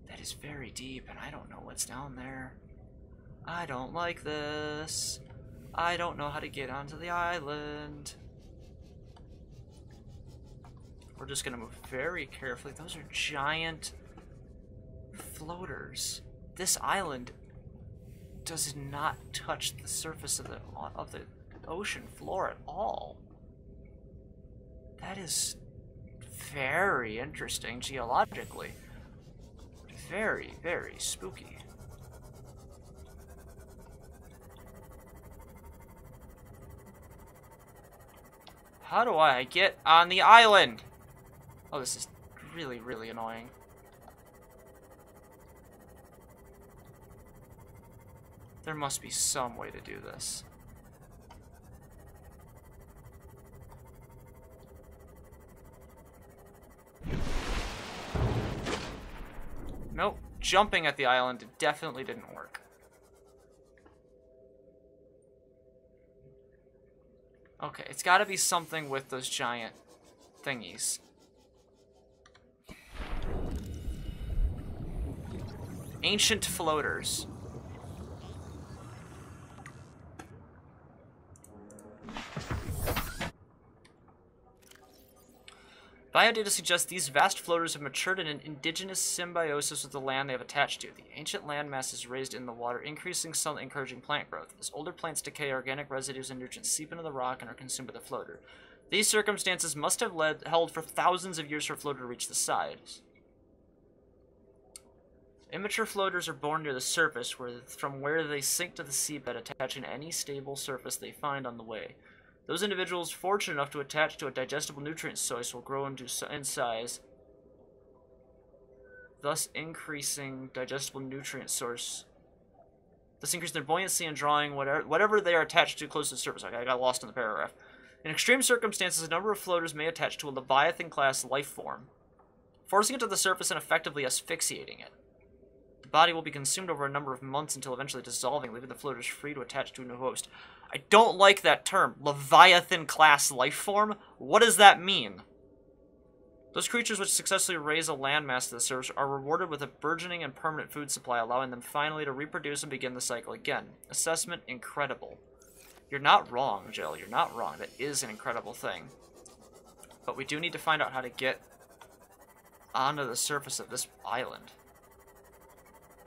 That is very deep, and I don't know what's down there. I don't like this. I don't know how to get onto the island. We're just gonna move very carefully. Those are giant floaters. This island does not touch the surface of the ocean floor at all. That is very interesting geologically. Very, very spooky. How do I get on the island? Oh, this is really, really annoying. There must be some way to do this. Nope. Jumping at the island definitely didn't work. Okay, it's got to be something with those giant thingies. Ancient floaters. Biodata suggests these vast floaters have matured in an indigenous symbiosis with the land they have attached to. The ancient landmass is raised in the water, increasing sun, encouraging plant growth. As older plants decay, organic residues and nutrients seep into the rock and are consumed by the floater. These circumstances must have held for thousands of years for a floater to reach the sides. Immature floaters are born near the surface, from where they sink to the seabed, attaching to any stable surface they find on the way. Those individuals fortunate enough to attach to a digestible nutrient source will grow in size, thus increasing digestible nutrient source. Thus increasing their buoyancy and drawing whatever they are attached to close to the surface. Okay, I got lost in the paragraph. In extreme circumstances, a number of floaters may attach to a Leviathan-class life form, forcing it to the surface and effectively asphyxiating it. The body will be consumed over a number of months until eventually dissolving, leaving the floaters free to attach to a new host. I don't like that term. Leviathan-class life form? What does that mean? Those creatures which successfully raise a landmass to the surface are rewarded with a burgeoning and permanent food supply, allowing them finally to reproduce and begin the cycle again. Assessment, incredible. You're not wrong, Jill. You're not wrong. That is an incredible thing. But we do need to find out how to get onto the surface of this island.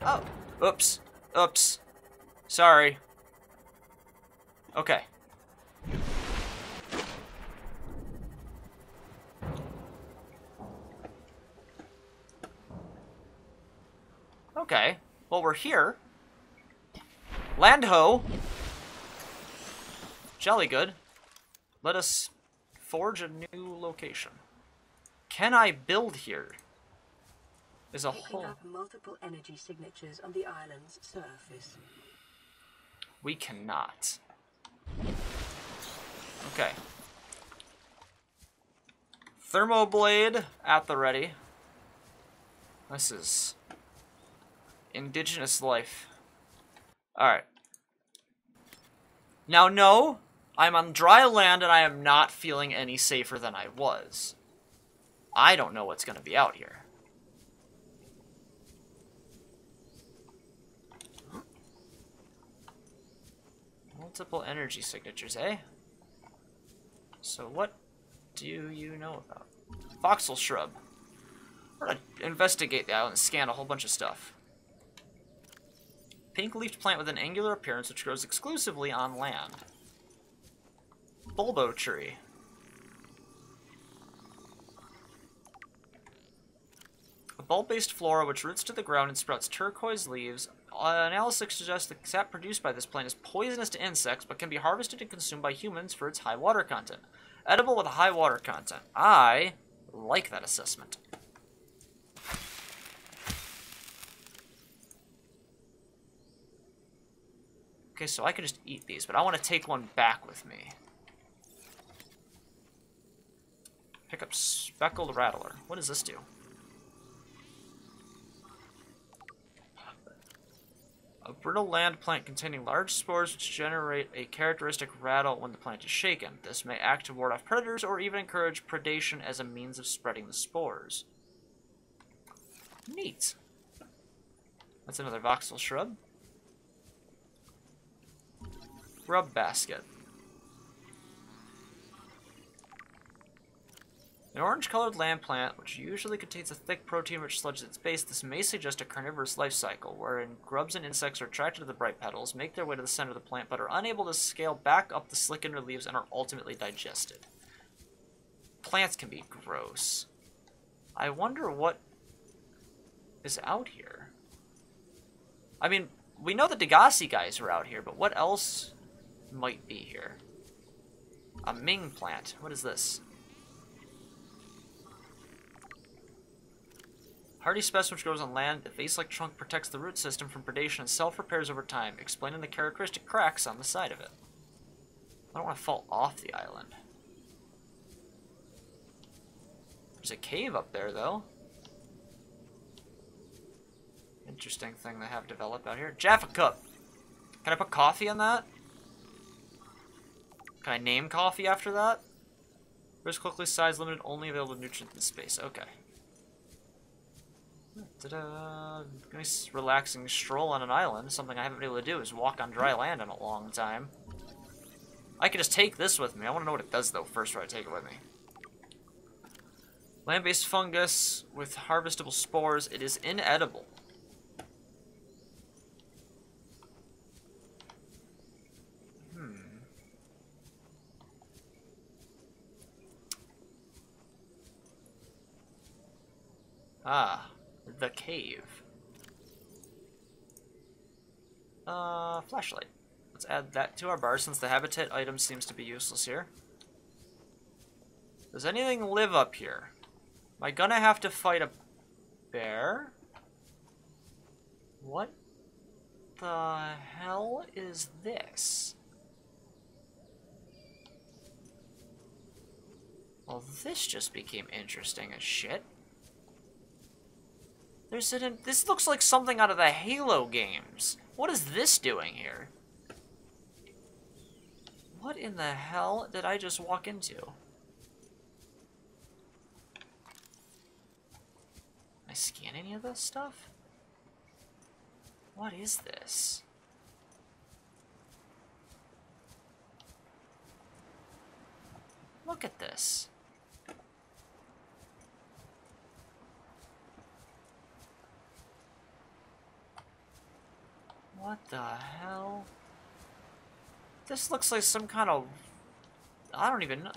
Oh. Oops. Oops. Sorry. Okay. Okay. Well, we're here. Land ho. Jolly good. Let us forge a new location. Can I build here? Is a Picking whole... up multiple energy signatures on the island's surface. We cannot. Okay. Thermoblade at the ready. This is indigenous life. Alright. Now, no, I'm on dry land and I am not feeling any safer than I was. I don't know what's going to be out here. Multiple energy signatures, eh? So what do you know about? Voxel shrub. We're gonna investigate the island and scan a whole bunch of stuff. Pink-leafed plant with an angular appearance which grows exclusively on land. Bulbo tree. A bulb-based flora which roots to the ground and sprouts turquoise leaves. Analysis suggests the sap produced by this plant is poisonous to insects, but can be harvested and consumed by humans for its high water content. Edible with a high water content. I like that assessment. Okay, so I can just eat these, but I want to take one back with me. Pick up speckled rattler. What does this do? A brittle land plant containing large spores which generate a characteristic rattle when the plant is shaken. This may act to ward off predators or even encourage predation as a means of spreading the spores. Neat. That's another voxel shrub. Grub basket. An orange-colored land plant, which usually contains a thick protein-rich sludge at its base, this may suggest a carnivorous life cycle, wherein grubs and insects are attracted to the bright petals, make their way to the center of the plant, but are unable to scale back up the slick inner leaves and are ultimately digested. Plants can be gross. I wonder what is out here. I mean, we know the Degasi guys are out here, but what else might be here? A Ming plant. What is this? Hardy specimen which grows on land. The vase-like trunk protects the root system from predation and self-repairs over time, explaining the characteristic cracks on the side of it. I don't want to fall off the island. There's a cave up there, though. Interesting thing they have developed out here. Jaffa cup. Can I put coffee in that? Can I name coffee after that? Risk quickly size limited, only available nutrients in space. Okay. Ta-da! Nice relaxing stroll on an island. Something I haven't been able to do is walk on dry land in a long time. I could just take this with me. I want to know what it does, though, first before I take it with me. Land-based fungus with harvestable spores. It is inedible. Ah, the cave. Flashlight. Let's add that to our bar since the habitat item seems to be useless here. Does anything live up here? Am I gonna have to fight a bear? What the hell is this? Well, this just became interesting as shit. This looks like something out of the Halo games. What is this doing here? What in the hell did I just walk into? Can I scan any of this stuff? What is this? Look at this. What the hell? This looks like some kind of... I don't even know.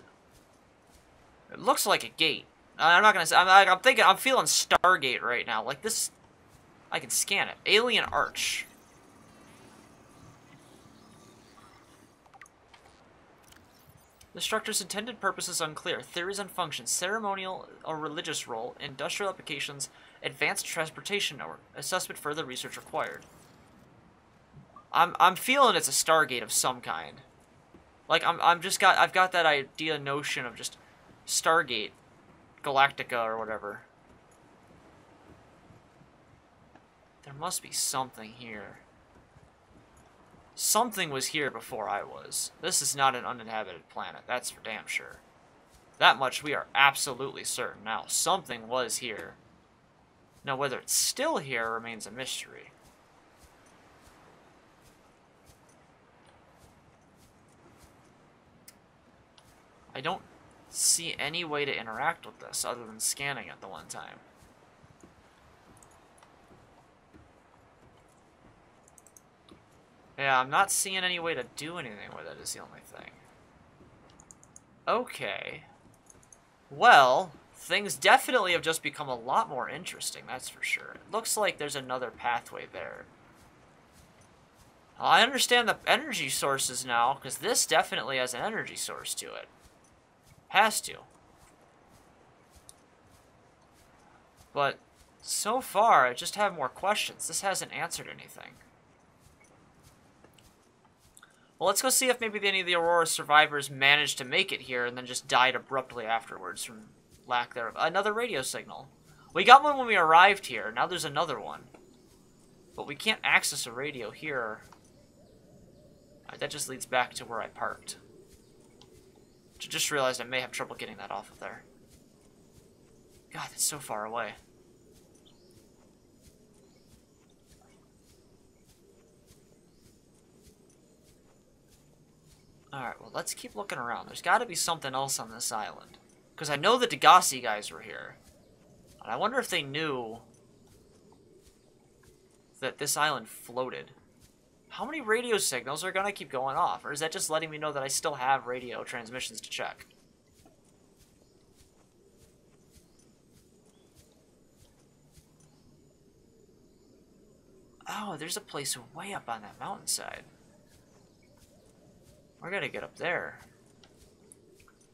It looks like a gate. I'm not gonna say... I'm thinking... I'm feeling Stargate right now. Like this... I can scan it. Alien Arch. The structure's intended purpose is unclear. Theories on functions, ceremonial or religious role, industrial applications, advanced transportation, or assessment further research required. I'm feeling it's a Stargate of some kind. Like I've got that idea notion of just Stargate, Galactica or whatever. There must be something here. Something was here before I was. This is not an uninhabited planet, that's for damn sure. That much we are absolutely certain now. Something was here. Now whether it's still here remains a mystery. I don't see any way to interact with this other than scanning it the one time. Yeah, I'm not seeing any way to do anything with it is the only thing. Okay. Well, things definitely have just become a lot more interesting, that's for sure. It looks like there's another pathway there. I understand the energy sources now, because this definitely has an energy source to it. Has to. But so far, I just have more questions. This hasn't answered anything. Well, let's go see if maybe any of the Aurora survivors managed to make it here and then just died abruptly afterwards from lack thereof. Another radio signal. We got one when we arrived here. Now there's another one. But we can't access a radio here. Alright, that just leads back to where I parked. I just realized I may have trouble getting that off of there. God, it's so far away. Alright, well, let's keep looking around. There's got to be something else on this island. Because I know the Degasi guys were here. And I wonder if they knew that this island floated. How many radio signals are going to keep going off? Or is that just letting me know that I still have radio transmissions to check? Oh, there's a place way up on that mountainside. We're gonna get up there.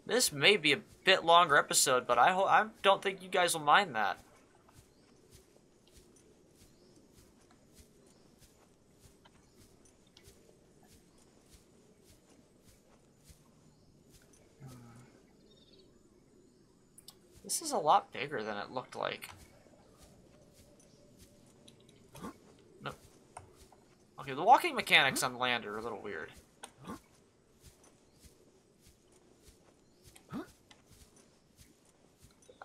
This may be a bit longer episode, but I don't think you guys will mind that. This is a lot bigger than it looked like. Nope. Okay, the walking mechanics on land are a little weird.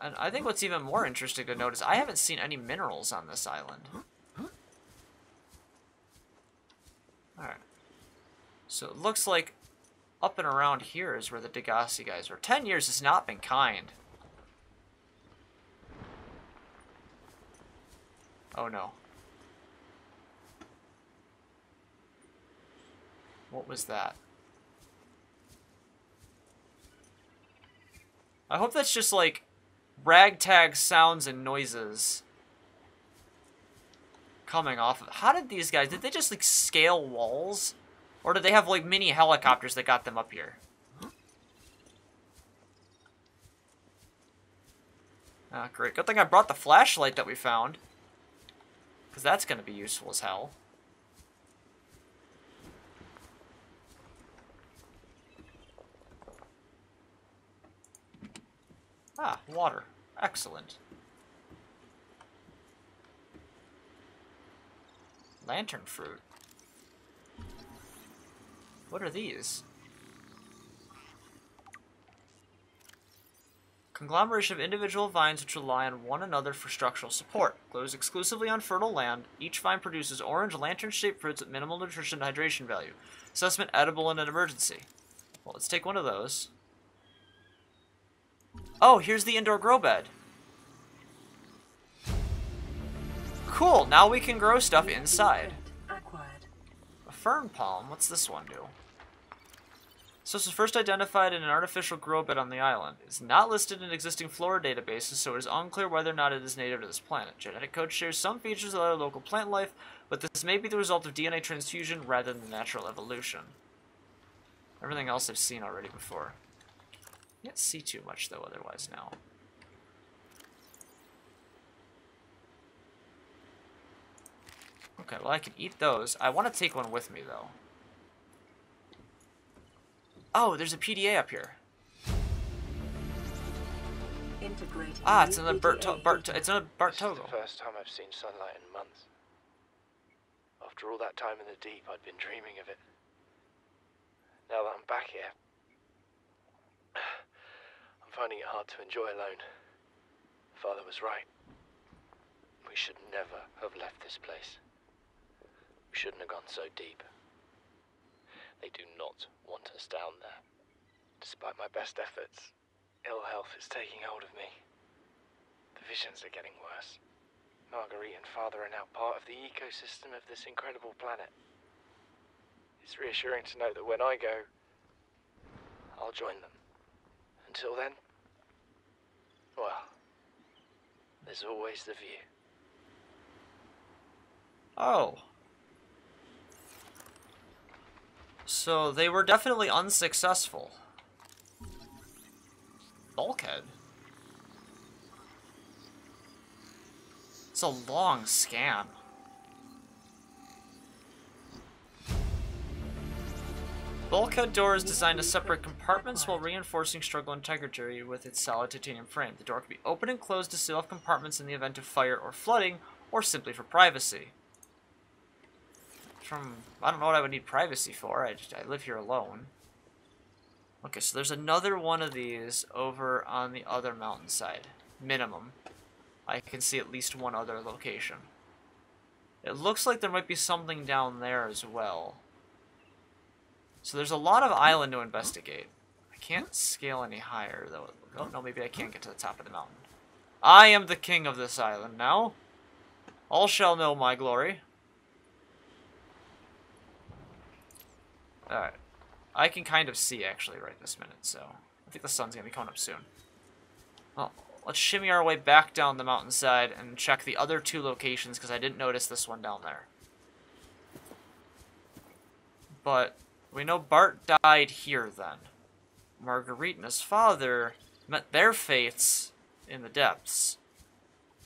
And I think what's even more interesting to note is I haven't seen any minerals on this island. Alright. So it looks like up and around here is where the Degasi guys were. 10 years has not been kind. Oh no. What was that? I hope that's just like ragtag sounds and noises coming off of. How did these guys, did they just like scale walls? Or did they have like mini helicopters that got them up here? Ah, great. Good thing I brought the flashlight that we found. Because that's going to be useful as hell. Ah, water. Excellent. Lantern fruit. What are these? Conglomeration of individual vines which rely on one another for structural support. Grows exclusively on fertile land. Each vine produces orange lantern-shaped fruits with minimal nutrition and hydration value. Assessment edible in an emergency. Well, let's take one of those. Oh, here's the indoor grow bed. Cool, now we can grow stuff inside. A fern palm, what's this one do? So this was first identified in an artificial grow bed on the island. It's not listed in existing flora databases, so it is unclear whether or not it is native to this planet. Genetic code shares some features of other local plant life, but this may be the result of DNA transfusion rather than natural evolution. Everything else I've seen already before. Can't see too much though otherwise now. Okay, well I can eat those. I want to take one with me though. Oh, there's a PDA up here. Ah, it's in the it's in a Bartogo. This is the first time I've seen sunlight in months. After all that time in the deep, I'd been dreaming of it. Now that I'm back here, I'm finding it hard to enjoy alone. Father was right. We should never have left this place. We shouldn't have gone so deep. They do not want us down there. Despite my best efforts, ill health is taking hold of me. The visions are getting worse. Marguerite and Father are now part of the ecosystem of this incredible planet. It's reassuring to know that when I go, I'll join them. Until then, well, there's always the view. Oh. So they were definitely unsuccessful. Bulkhead. It's a long scan. Bulkhead door is designed to separate compartments while reinforcing structural integrity with its solid titanium frame. The door can be opened and closed to seal off compartments in the event of fire or flooding, or simply for privacy. I don't know what I would need privacy for. I live here alone. Okay, so there's another one of these over on the other mountainside. Minimum. I can see at least one other location. It looks like there might be something down there as well. So there's a lot of island to investigate. I can't scale any higher, though. Oh, no, maybe I can't get to the top of the mountain. I am the king of this island now. All shall know my glory. Alright. I can kind of see, actually, right this minute, so I think the sun's going to be coming up soon. Well, let's shimmy our way back down the mountainside and check the other two locations, because I didn't notice this one down there. But we know Bart died here, then. Marguerite and his father met their fates in the depths.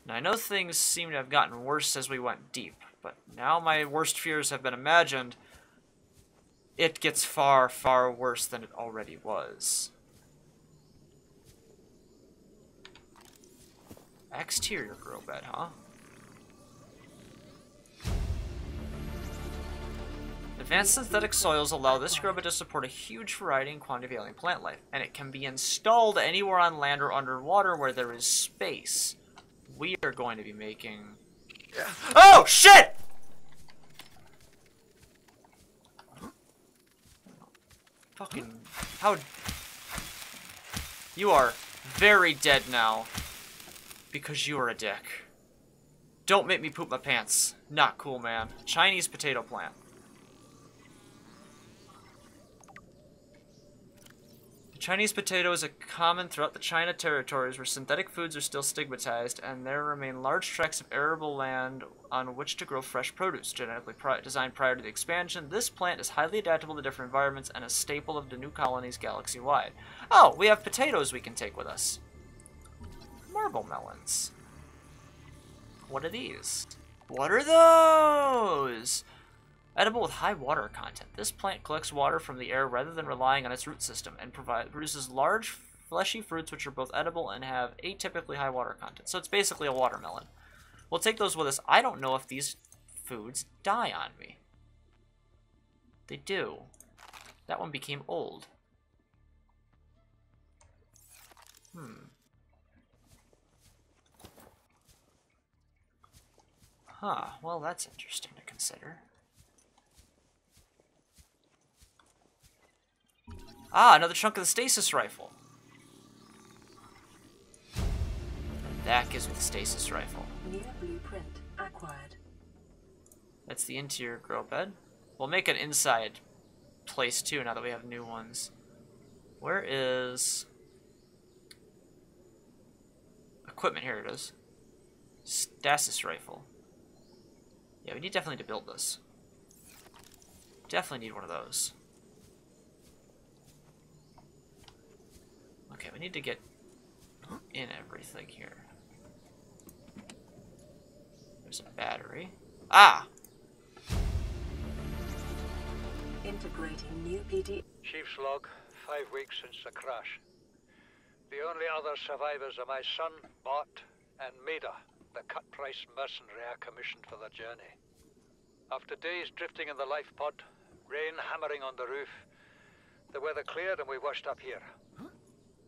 Now, I know things seem to have gotten worse as we went deep, but now my worst fears have been imagined. It gets far, far worse than it already was. Exterior grow bed, huh? Advanced synthetic soils allow this grow bed to support a huge variety and quantity of alien plant life, and it can be installed anywhere on land or underwater where there is space. We are going to be making... Oh, shit! Fucking... How... You are very dead now. Because you are a dick. Don't make me poop my pants. Not cool, man. Chinese potato plant. The Chinese potato is a common throughout the China territories where synthetic foods are still stigmatized, and there remain large tracts of arable land on which to grow fresh produce. Genetically designed prior to the expansion, this plant is highly adaptable to different environments and a staple of the new colonies galaxy-wide. Oh, we have potatoes we can take with us. Marble melons. What are these? What are those? Edible with high water content. This plant collects water from the air rather than relying on its root system and produces large, fleshy fruits which are both edible and have atypically high water content. So it's basically a watermelon. We'll take those with us. I don't know if these foods die on me. They do. That one became old. Huh, well that's interesting to consider. Ah, another chunk of the stasis rifle. And that gives me the stasis rifle. New blueprint acquired. That's the interior grow bed. We'll make an inside place too now that we have new ones. Where is... Equipment, here it is. Stasis rifle. Yeah, we need definitely to build this. Definitely need one of those. Okay, we need to get in everything here. There's a battery. Ah! Integrating new PD. Chief's log, 5 weeks since the crash. The only other survivors are my son, Bart, and Maida, the cut-price mercenary I commissioned for the journey. After days drifting in the life pod, rain hammering on the roof, the weather cleared and we washed up here.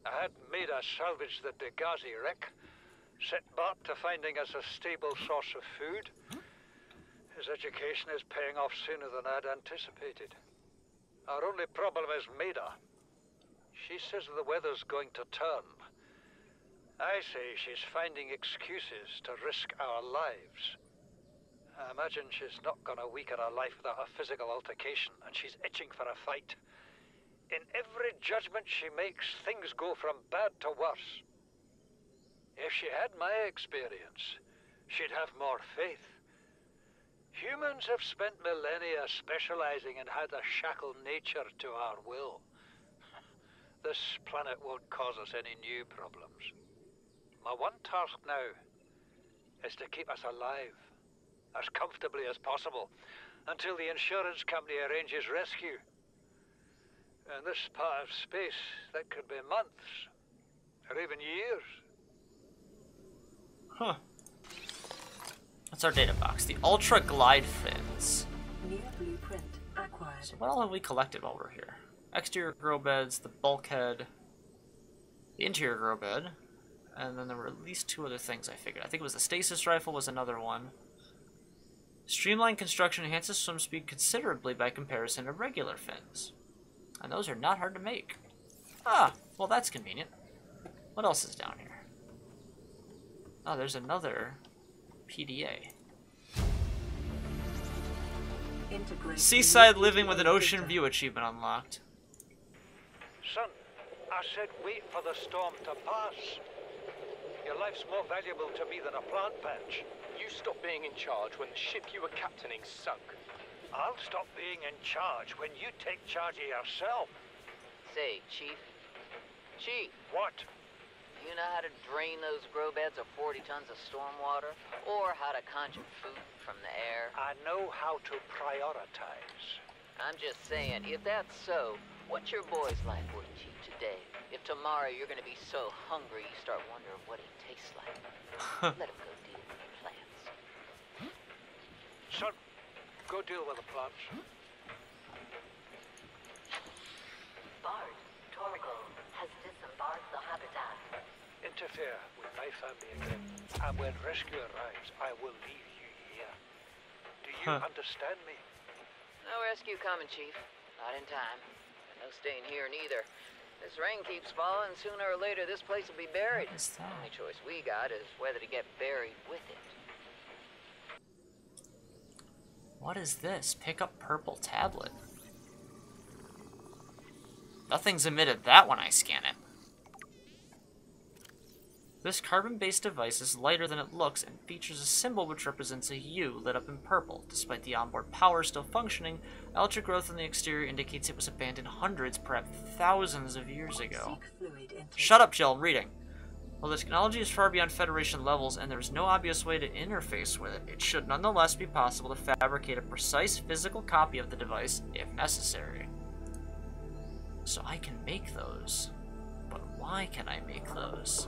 I had Maida salvage the Degasi wreck, set Bart to finding us a stable source of food. His education is paying off sooner than I'd anticipated. Our only problem is Maida. She says the weather's going to turn. I say she's finding excuses to risk our lives. I imagine she's not gonna weaken her life without a physical altercation, and she's itching for a fight. In every judgment she makes, things go from bad to worse. If she had my experience, she'd have more faith. Humans have spent millennia specializing in how to shackle nature to our will. This planet won't cause us any new problems. My one task now is to keep us alive, as comfortably as possible, until the insurance company arranges rescue. In this part of space, that could be months, or even years. Huh. What's our data box? The Ultra Glide Fins. New blueprint acquired. So what all have we collected while we're here? Exterior grow beds, the bulkhead, the interior grow bed, and then there were at least 2 other things I figured. I think it was the stasis rifle was another one. Streamlined construction enhances swim speed considerably by comparison to regular fins. And those are not hard to make. Ah, well that's convenient. What else is down here? Oh, there's another PDA. Seaside living with an ocean view achievement unlocked. Son, I said wait for the storm to pass. Your life's more valuable to me than a plant patch. You stopped being in charge when the ship you were captaining sunk. I'll stop being in charge when you take charge of yourself. Say, Chief. Chief, What? you know how to drain those grow beds of 40 tons of stormwater? Or how to conjure food from the air? I know how to prioritize. I'm just saying, if that's so, what's your boy's life worth to you today? If tomorrow you're gonna be so hungry you start wondering what he tastes like. Let him go deal with the plants. Son, go deal with the plants. Bard, Torgo has disembarked the habitat. Interfere with my family again, and when rescue arrives, I will leave you here. Do you understand me? No rescue coming, Chief. Not in time. And no staying here neither. This rain keeps falling, sooner or later this place will be buried. What is that? The only choice we got is whether to get buried with it. What is this? Pick up purple tablet. Nothing's emitted that when I scan it. This carbon-based device is lighter than it looks and features a symbol which represents a U lit up in purple. Despite the onboard power still functioning, electric growth in the exterior indicates it was abandoned hundreds, perhaps thousands of years ago. Shut up, Jill, I'm reading. While the technology is far beyond Federation levels and there is no obvious way to interface with it, it should nonetheless be possible to fabricate a precise physical copy of the device if necessary. So I can make those. But why can I make those?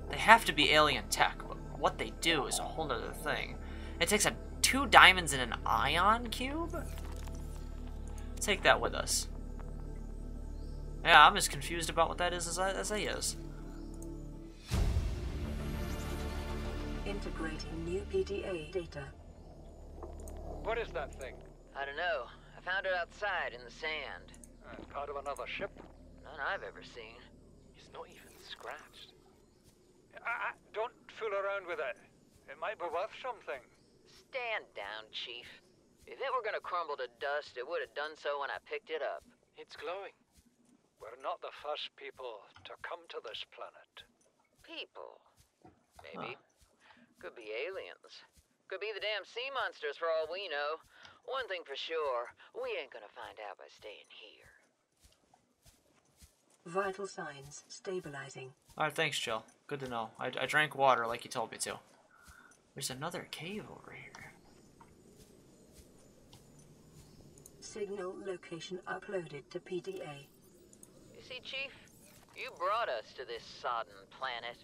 They have to be alien tech, but what they do is a whole other thing. It takes 2 diamonds and an ion cube? Take that with us. Yeah, I'm as confused about what that is as he is. Integrating new PDA data. What is that thing? I don't know. I found it outside in the sand. Part of another ship? None I've ever seen. It's not even scratched. Don't fool around with it. It might be worth something. Stand down, Chief. If it were gonna crumble to dust, it would have done so when I picked it up. It's glowing. We're not the first people to come to this planet. People. Maybe. Could be aliens. Could be the damn sea monsters for all we know. One thing for sure, we ain't gonna find out by staying here. Vital signs stabilizing. Alright, thanks, Jill. Good to know. I drank water like you told me to. There's another cave over here. Signal location uploaded to PDA. You see, Chief? You brought us to this sodden planet.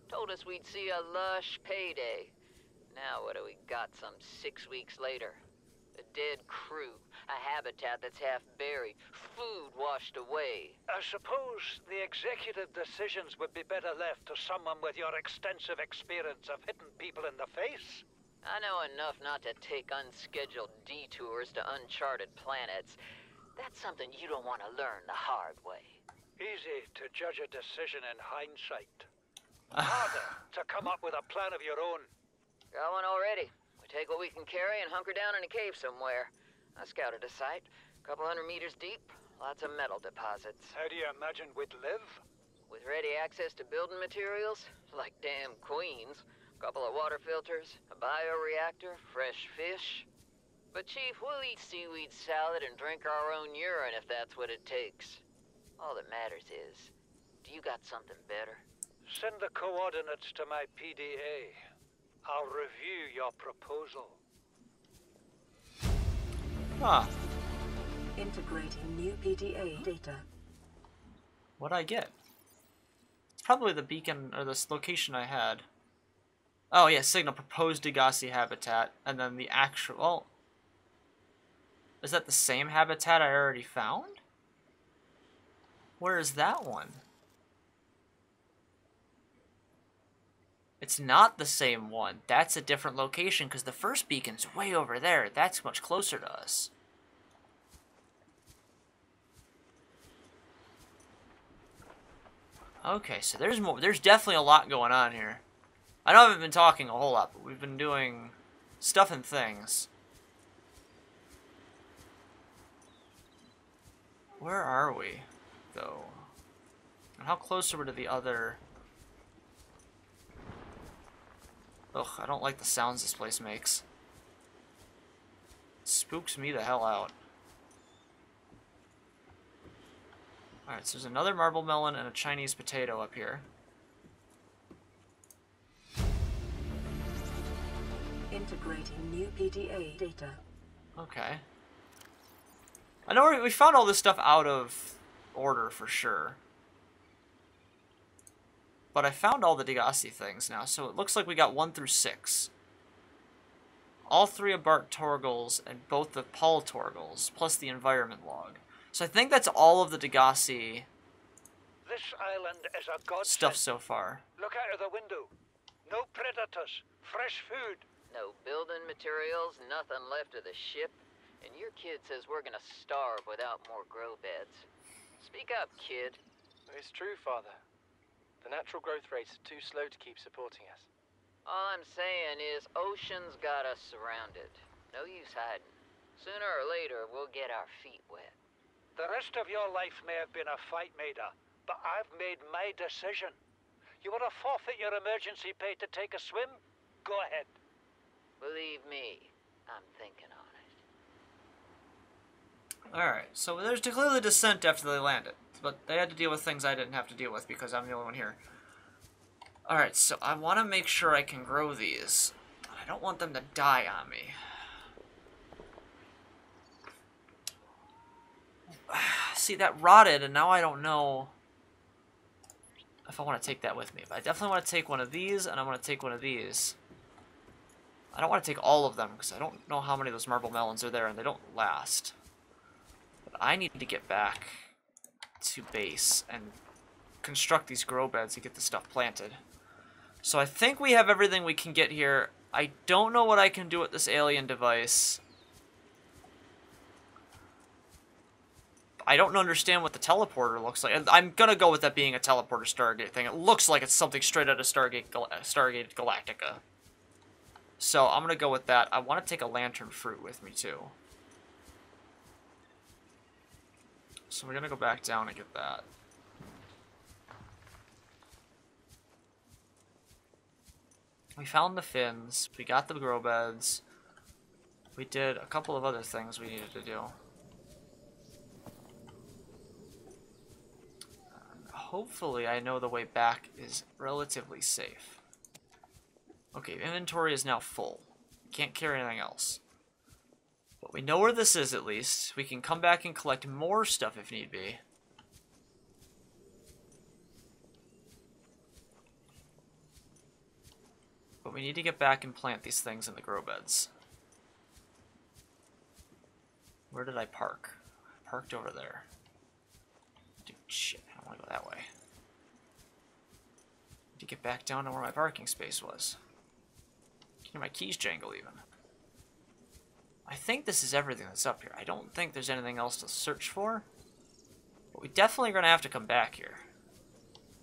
Told us we'd see a lush payday. Now what do we got some 6 weeks later? A dead crew, a habitat that's half buried, food washed away. I suppose the executive decisions would be better left to someone with your extensive experience of hitting people in the face. I know enough not to take unscheduled detours to uncharted planets. That's something you don't want to learn the hard way. Easy to judge a decision in hindsight. Harder to come up with a plan of your own. Got one already. We take what we can carry and hunker down in a cave somewhere. I scouted a site, a couple 100 meters deep, lots of metal deposits. How do you imagine we'd live? With ready access to building materials, like damn queens, a couple of water filters, a bioreactor, fresh fish. But Chief, we'll eat seaweed salad and drink our own urine if that's what it takes. All that matters is, do you got something better? Send the coordinates to my PDA. I'll review your proposal. Huh. Integrating new PDA data. What'd I get? It's probably the beacon, or this location I had. Oh yeah, signal proposed Degasi habitat, and then the actual... Well, is that the same habitat I already found? Where is that one? It's not the same one. That's a different location, because the first beacon's way over there. That's much closer to us. Okay, so there's more. There's definitely a lot going on here. I know I haven't been talking a whole lot, but we've been doing stuff and things. Where are we, though? And how close are we to the other... Ugh, I don't like the sounds this place makes. It spooks me the hell out. Alright, so there's another marble melon and a Chinese potato up here. Integrating new PDA data. Okay. I know we found all this stuff out of order for sure. But I found all the Degasi things now, so it looks like we got 1 through 6. All 3 of Bart Torgles and both the Paul Torgles, plus the environment log. So I think that's all of the Degasi This island is a godsend. stuff so far. Look out of the window. No predators. Fresh food. No building materials, nothing left of the ship. And your kid says we're gonna starve without more grow beds. Speak up, kid. It's true, Father. The natural growth rates are too slow to keep supporting us. All I'm saying is ocean's got us surrounded. No use hiding. Sooner or later, we'll get our feet wet. The rest of your life may have been a fight, Maida, but I've made my decision. You want to forfeit your emergency pay to take a swim? Go ahead. Believe me, I'm thinking on it. Alright, so there's clearly descent after they landed. But they had to deal with things I didn't have to deal with because I'm the only one here. Alright, so I want to make sure I can grow these. I don't want them to die on me. See, that rotted, and now I don't know if I want to take that with me. But I definitely want to take one of these, and I want to take one of these. I don't want to take all of them, because I don't know how many of those marble melons are there, and they don't last. But I need to get back to base and construct these grow beds to get the stuff planted. So I think we have everything we can get here. I don't know what I can do with this alien device. I don't understand what the teleporter looks like. I'm gonna go with that being a teleporter Stargate thing. It looks like it's something straight out of Stargate Galactica. So I'm gonna go with that. I want to take a lantern fruit with me too. So we're gonna go back down and get that. We found the fins. We got the grow beds. We did a couple of other things we needed to do. Hopefully I know the way back is relatively safe. Okay, inventory is now full. Can't carry anything else. But we know where this is at least. We can come back and collect more stuff if need be. But we need to get back and plant these things in the grow beds. Where did I park? I parked over there. Dude, shit, I don't want to go that way. Need to get back down to where my parking space was. Can my keys jangle even? I think this is everything that's up here. I don't think there's anything else to search for. But we definitely are going to have to come back here.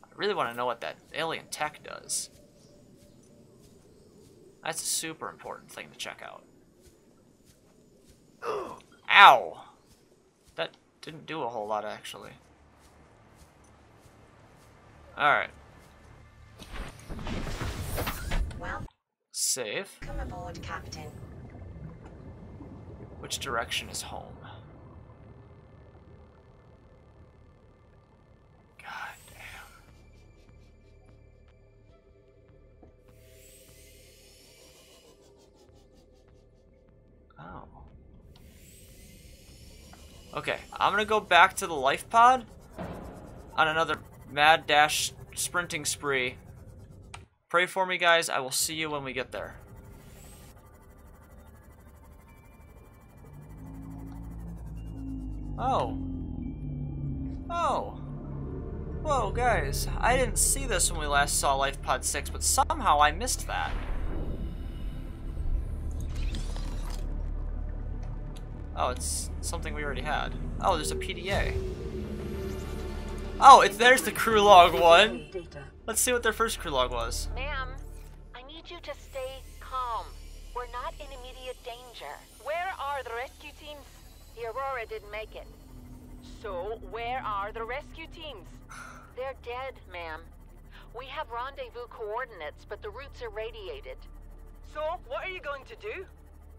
I really want to know what that alien tech does. That's a super important thing to check out. Ow! That didn't do a whole lot, actually. Alright. Save. Welcome aboard, Captain. Which direction is home? God damn. Oh. Okay, I'm gonna go back to the life pod on another mad dash sprinting spree. Pray for me, guys. I will see you when we get there. Oh. Oh. Whoa, guys. I didn't see this when we last saw Life Pod 6, but somehow I missed that. Oh, it's something we already had. Oh, there's a PDA. Oh, there's the crew log one. Let's see what their first crew log was. Ma'am, I need you to stay calm. We're not in immediate danger. Where are the rescue teams? The Aurora didn't make it. So, where are the rescue teams? They're dead, ma'am. We have rendezvous coordinates, but the routes are radiated. So, what are you going to do?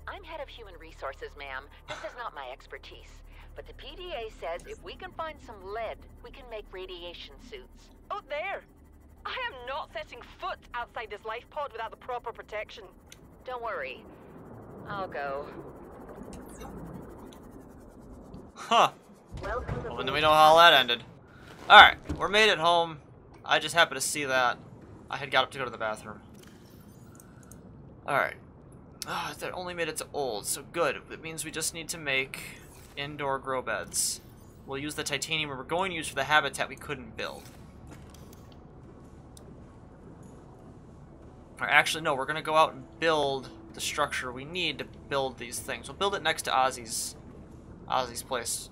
I'm head of human resources, ma'am. This is not my expertise. But the PDA says if we can find some lead, we can make radiation suits. Oh, there! I am not setting foot outside this life pod without the proper protection. Don't worry. I'll go. Huh. Well, then we know how that ended. Alright, we're made it home. I just happened to see that. I had got up to go to the bathroom. Alright. Ah, that only made it to old, so good. It means we just need to make indoor grow beds. We'll use the titanium we were going to use for the habitat we couldn't build. Or actually, no, we're going to go out and build the structure we need to build these things. We'll build it next to Ozzy's place.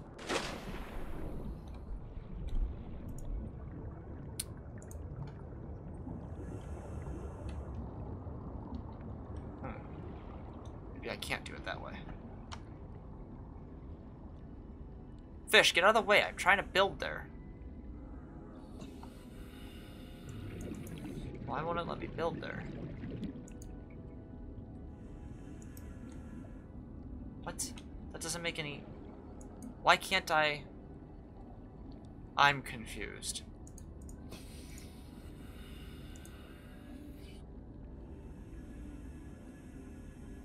Maybe I can't do it that way. Fish, get out of the way. I'm trying to build there. Why won't it let me build there? What? That doesn't make any... Why can't I... I'm confused.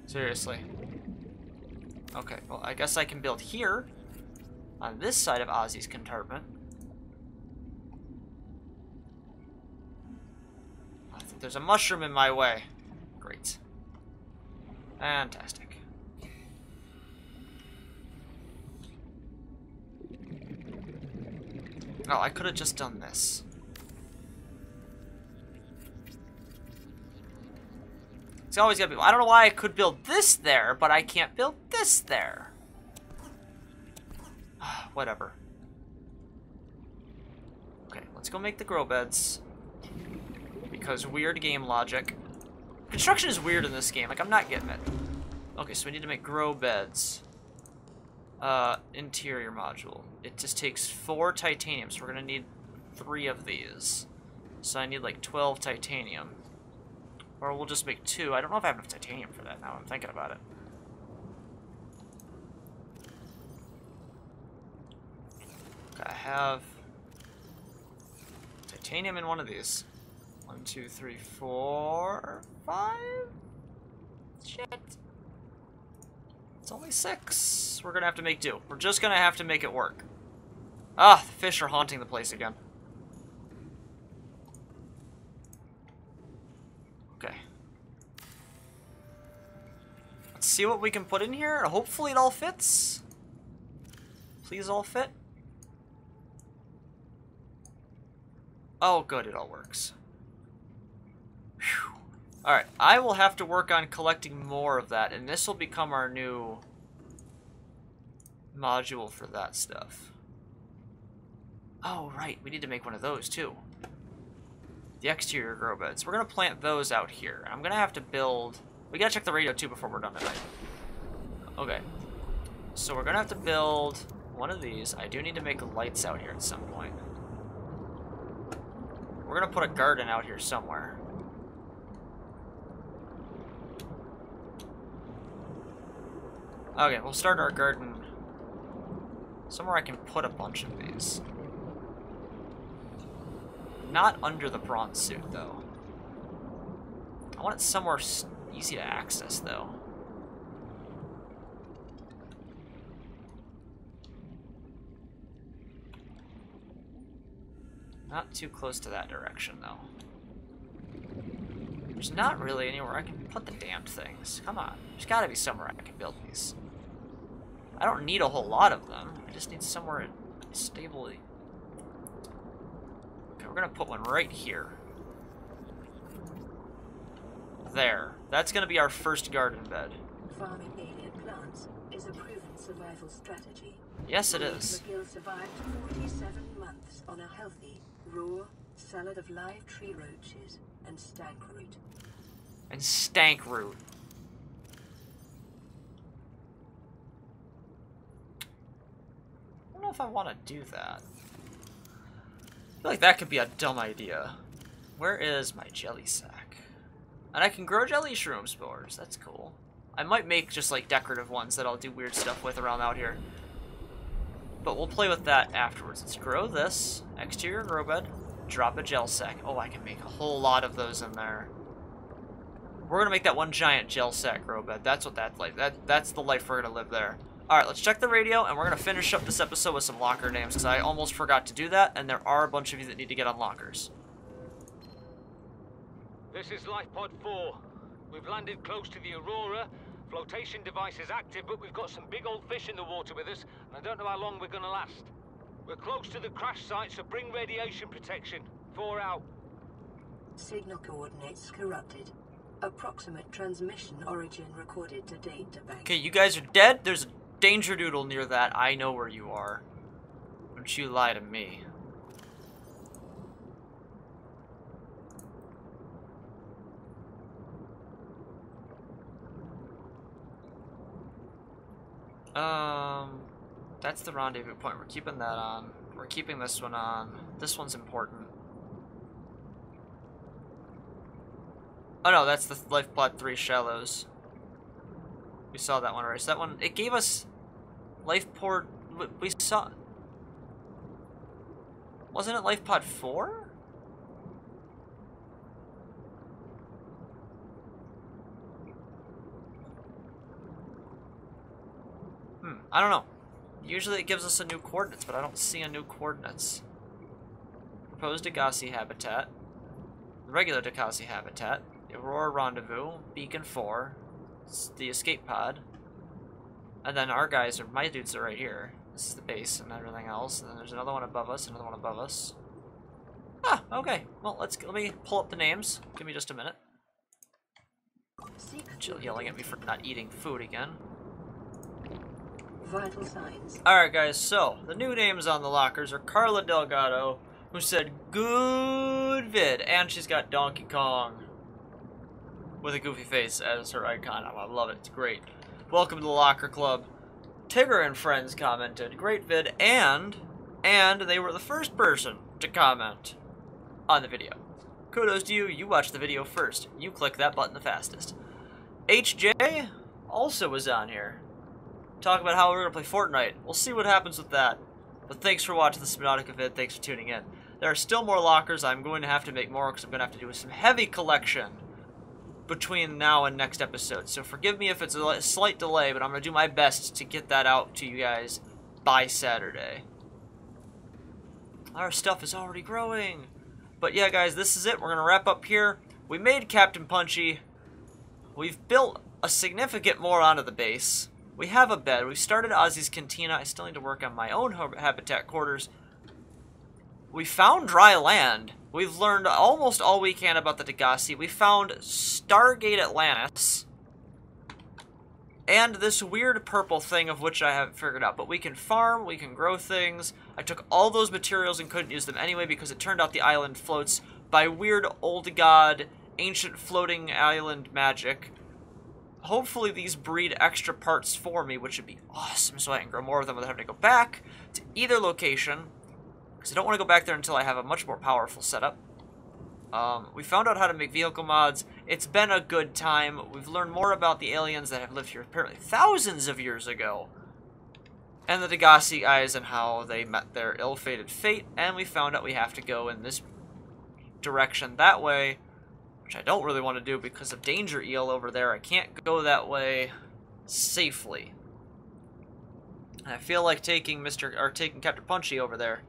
Seriously. Okay, well, I guess I can build here. On this side of Ozzy's compartment. I think there's a mushroom in my way. Great. Fantastic. Oh, I could have just done this. It's always gotta be. I don't know why I could build this there, but I can't build this there. Whatever. Okay, let's go make the grow beds. Because weird game logic. Construction is weird in this game. Like, I'm not getting it. Okay, so we need to make grow beds. Interior module. It just takes 4 titanium, so we're gonna need 3 of these. So I need like 12 titanium. Or we'll just make 2. I don't know if I have enough titanium for that now I'm thinking about it. I have titanium in one of these. 1, 2, 3, 4, 5? Shit. It's only 6. We're gonna have to make do. We're just gonna have to make it work. Ah, the fish are haunting the place again. Okay. Let's see what we can put in here. Hopefully it all fits. Please all fit. Oh, good, it all works. Whew. Alright, I will have to work on collecting more of that, and this will become our new module for that stuff. Oh, right, we need to make one of those, too. The exterior grow beds. We're going to plant those out here. I'm going to have to build We gotta check the radio too before we're done tonight. Okay. So we're gonna have to build one of these. I do need to make lights out here at some point. We're gonna put a garden out here somewhere. Okay, we'll start our garden somewhere I can put a bunch of these. Not under the bronze suit, though. I want it somewhere easy to access, though. Not too close to that direction, though. There's not really anywhere I can put the damned things. Come on. There's gotta be somewhere I can build these. I don't need a whole lot of them. I just need somewhere stably. Okay, we're gonna put one right here. There. That's gonna be our first garden bed. Farming alien plants is a proven survival strategy. Yes, it is. McGill survived 47 months on a healthy, raw salad of live tree roaches and stank root. And stank root. I don't know if I want to do that. I feel like that could be a dumb idea. Where is my jelly sack? And I can grow jelly shroom spores. That's cool. I might make just like decorative ones that I'll do weird stuff with around out here. But we'll play with that afterwards. Let's grow this. Exterior grow bed. Drop a gel sack. Oh, I can make a whole lot of those in there. We're gonna make that one giant gel sack grow bed. That's what that's like. That's the life we're gonna live there. Alright, let's check the radio, and we're gonna finish up this episode with some locker names, because I almost forgot to do that, and there are a bunch of you that need to get on lockers. This is Lifepod 4. We've landed close to the Aurora. Flotation device is active, but we've got some big old fish in the water with us, and I don't know how long we're gonna last. We're close to the crash site, so bring radiation protection. 4 out. Signal coordinates corrupted. Approximate transmission origin recorded to databank. Okay, you guys are dead. There's a danger doodle near that. I know where you are. Don't you lie to me. That's the rendezvous point. We're keeping that on. We're keeping this one on. This one's important. Oh no, that's the Lifepod 3 Shallows. We saw that one already. So that one, it gave us Lifeport. We saw. Wasn't it Lifepod 4? I don't know. Usually it gives us a new coordinates, but I don't see a new coordinates. Proposed Degasi habitat. The regular Degasi habitat. The Aurora Rendezvous. Beacon 4. The escape pod. And then our guys, or my dudes are right here. This is the base and everything else. And then there's another one above us, another one above us. Ah, okay. Well, let me pull up the names. Give me just a minute. Jill yelling at me for not eating food again. Vital signs. Alright guys, so the new names on the lockers are Carla Delgado, who said good vid, and she's got Donkey Kong with a goofy face as her icon. I love it, it's great. Welcome to the Locker Club. Tigger and Friends commented, great vid, and they were the first person to comment on the video. Kudos to you, you watched the video first. You clicked that button the fastest. HJ also was on here. Talk about how we're going to play Fortnite. We'll see what happens with that. But thanks for watching the Subnautica vid. Thanks for tuning in. There are still more lockers. I'm going to have to make more because I'm going to have to do some heavy collection between now and next episode. So forgive me if it's a slight delay, but I'm going to do my best to get that out to you guys by Saturday. Our stuff is already growing. But yeah, guys, this is it. We're going to wrap up here. We made Captain Punchy. We've built a significant more onto the base. We have a bed. We've started Ozzy's Cantina. I still need to work on my own habitat quarters. We found dry land. We've learned almost all we can about the Degasi. We found Stargate Atlantis. And this weird purple thing of which I haven't figured out. But we can farm, we can grow things. I took all those materials and couldn't use them anyway because it turned out the island floats by weird old god, ancient floating island magic. hopefully these breed extra parts for me, which would be awesome, so I can grow more of them without having to go back to either location, because I don't want to go back there until I have a much more powerful setup. We found out how to make vehicle mods. It's been a good time. We've learned more about the aliens that have lived here apparently thousands of years ago, and the Degasi guys and how they met their ill-fated fate, and we found out we have to go in this direction that way, which I don't really want to do because of danger eel over there. I can't go that way safely. And I feel like taking Captain Punchy over there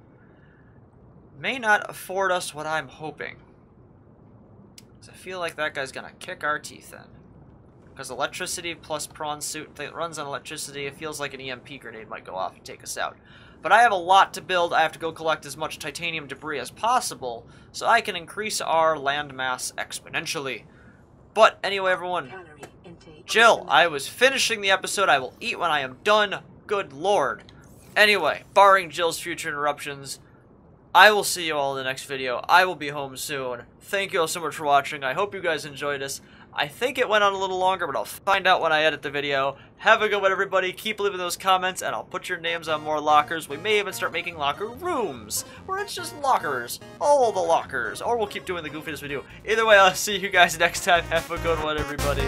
may not afford us what I'm hoping. Because I feel like that guy's gonna kick our teeth in. Because electricity plus prawn suit that runs on electricity, it feels like an EMP grenade might go off and take us out. But I have a lot to build. I have to go collect as much titanium debris as possible so I can increase our land mass exponentially. But anyway, everyone, Jill, I was finishing the episode. I will eat when I am done. Good lord. Anyway, barring Jill's future interruptions, I will see you all in the next video. I will be home soon. Thank you all so much for watching. I hope you guys enjoyed this. I think it went on a little longer, but I'll find out when I edit the video. Have a good one, everybody. Keep leaving those comments, and I'll put your names on more lockers. We may even start making locker rooms, where it's just lockers. All the lockers. Or we'll keep doing the goofiness we do. Either way, I'll see you guys next time. Have a good one, everybody.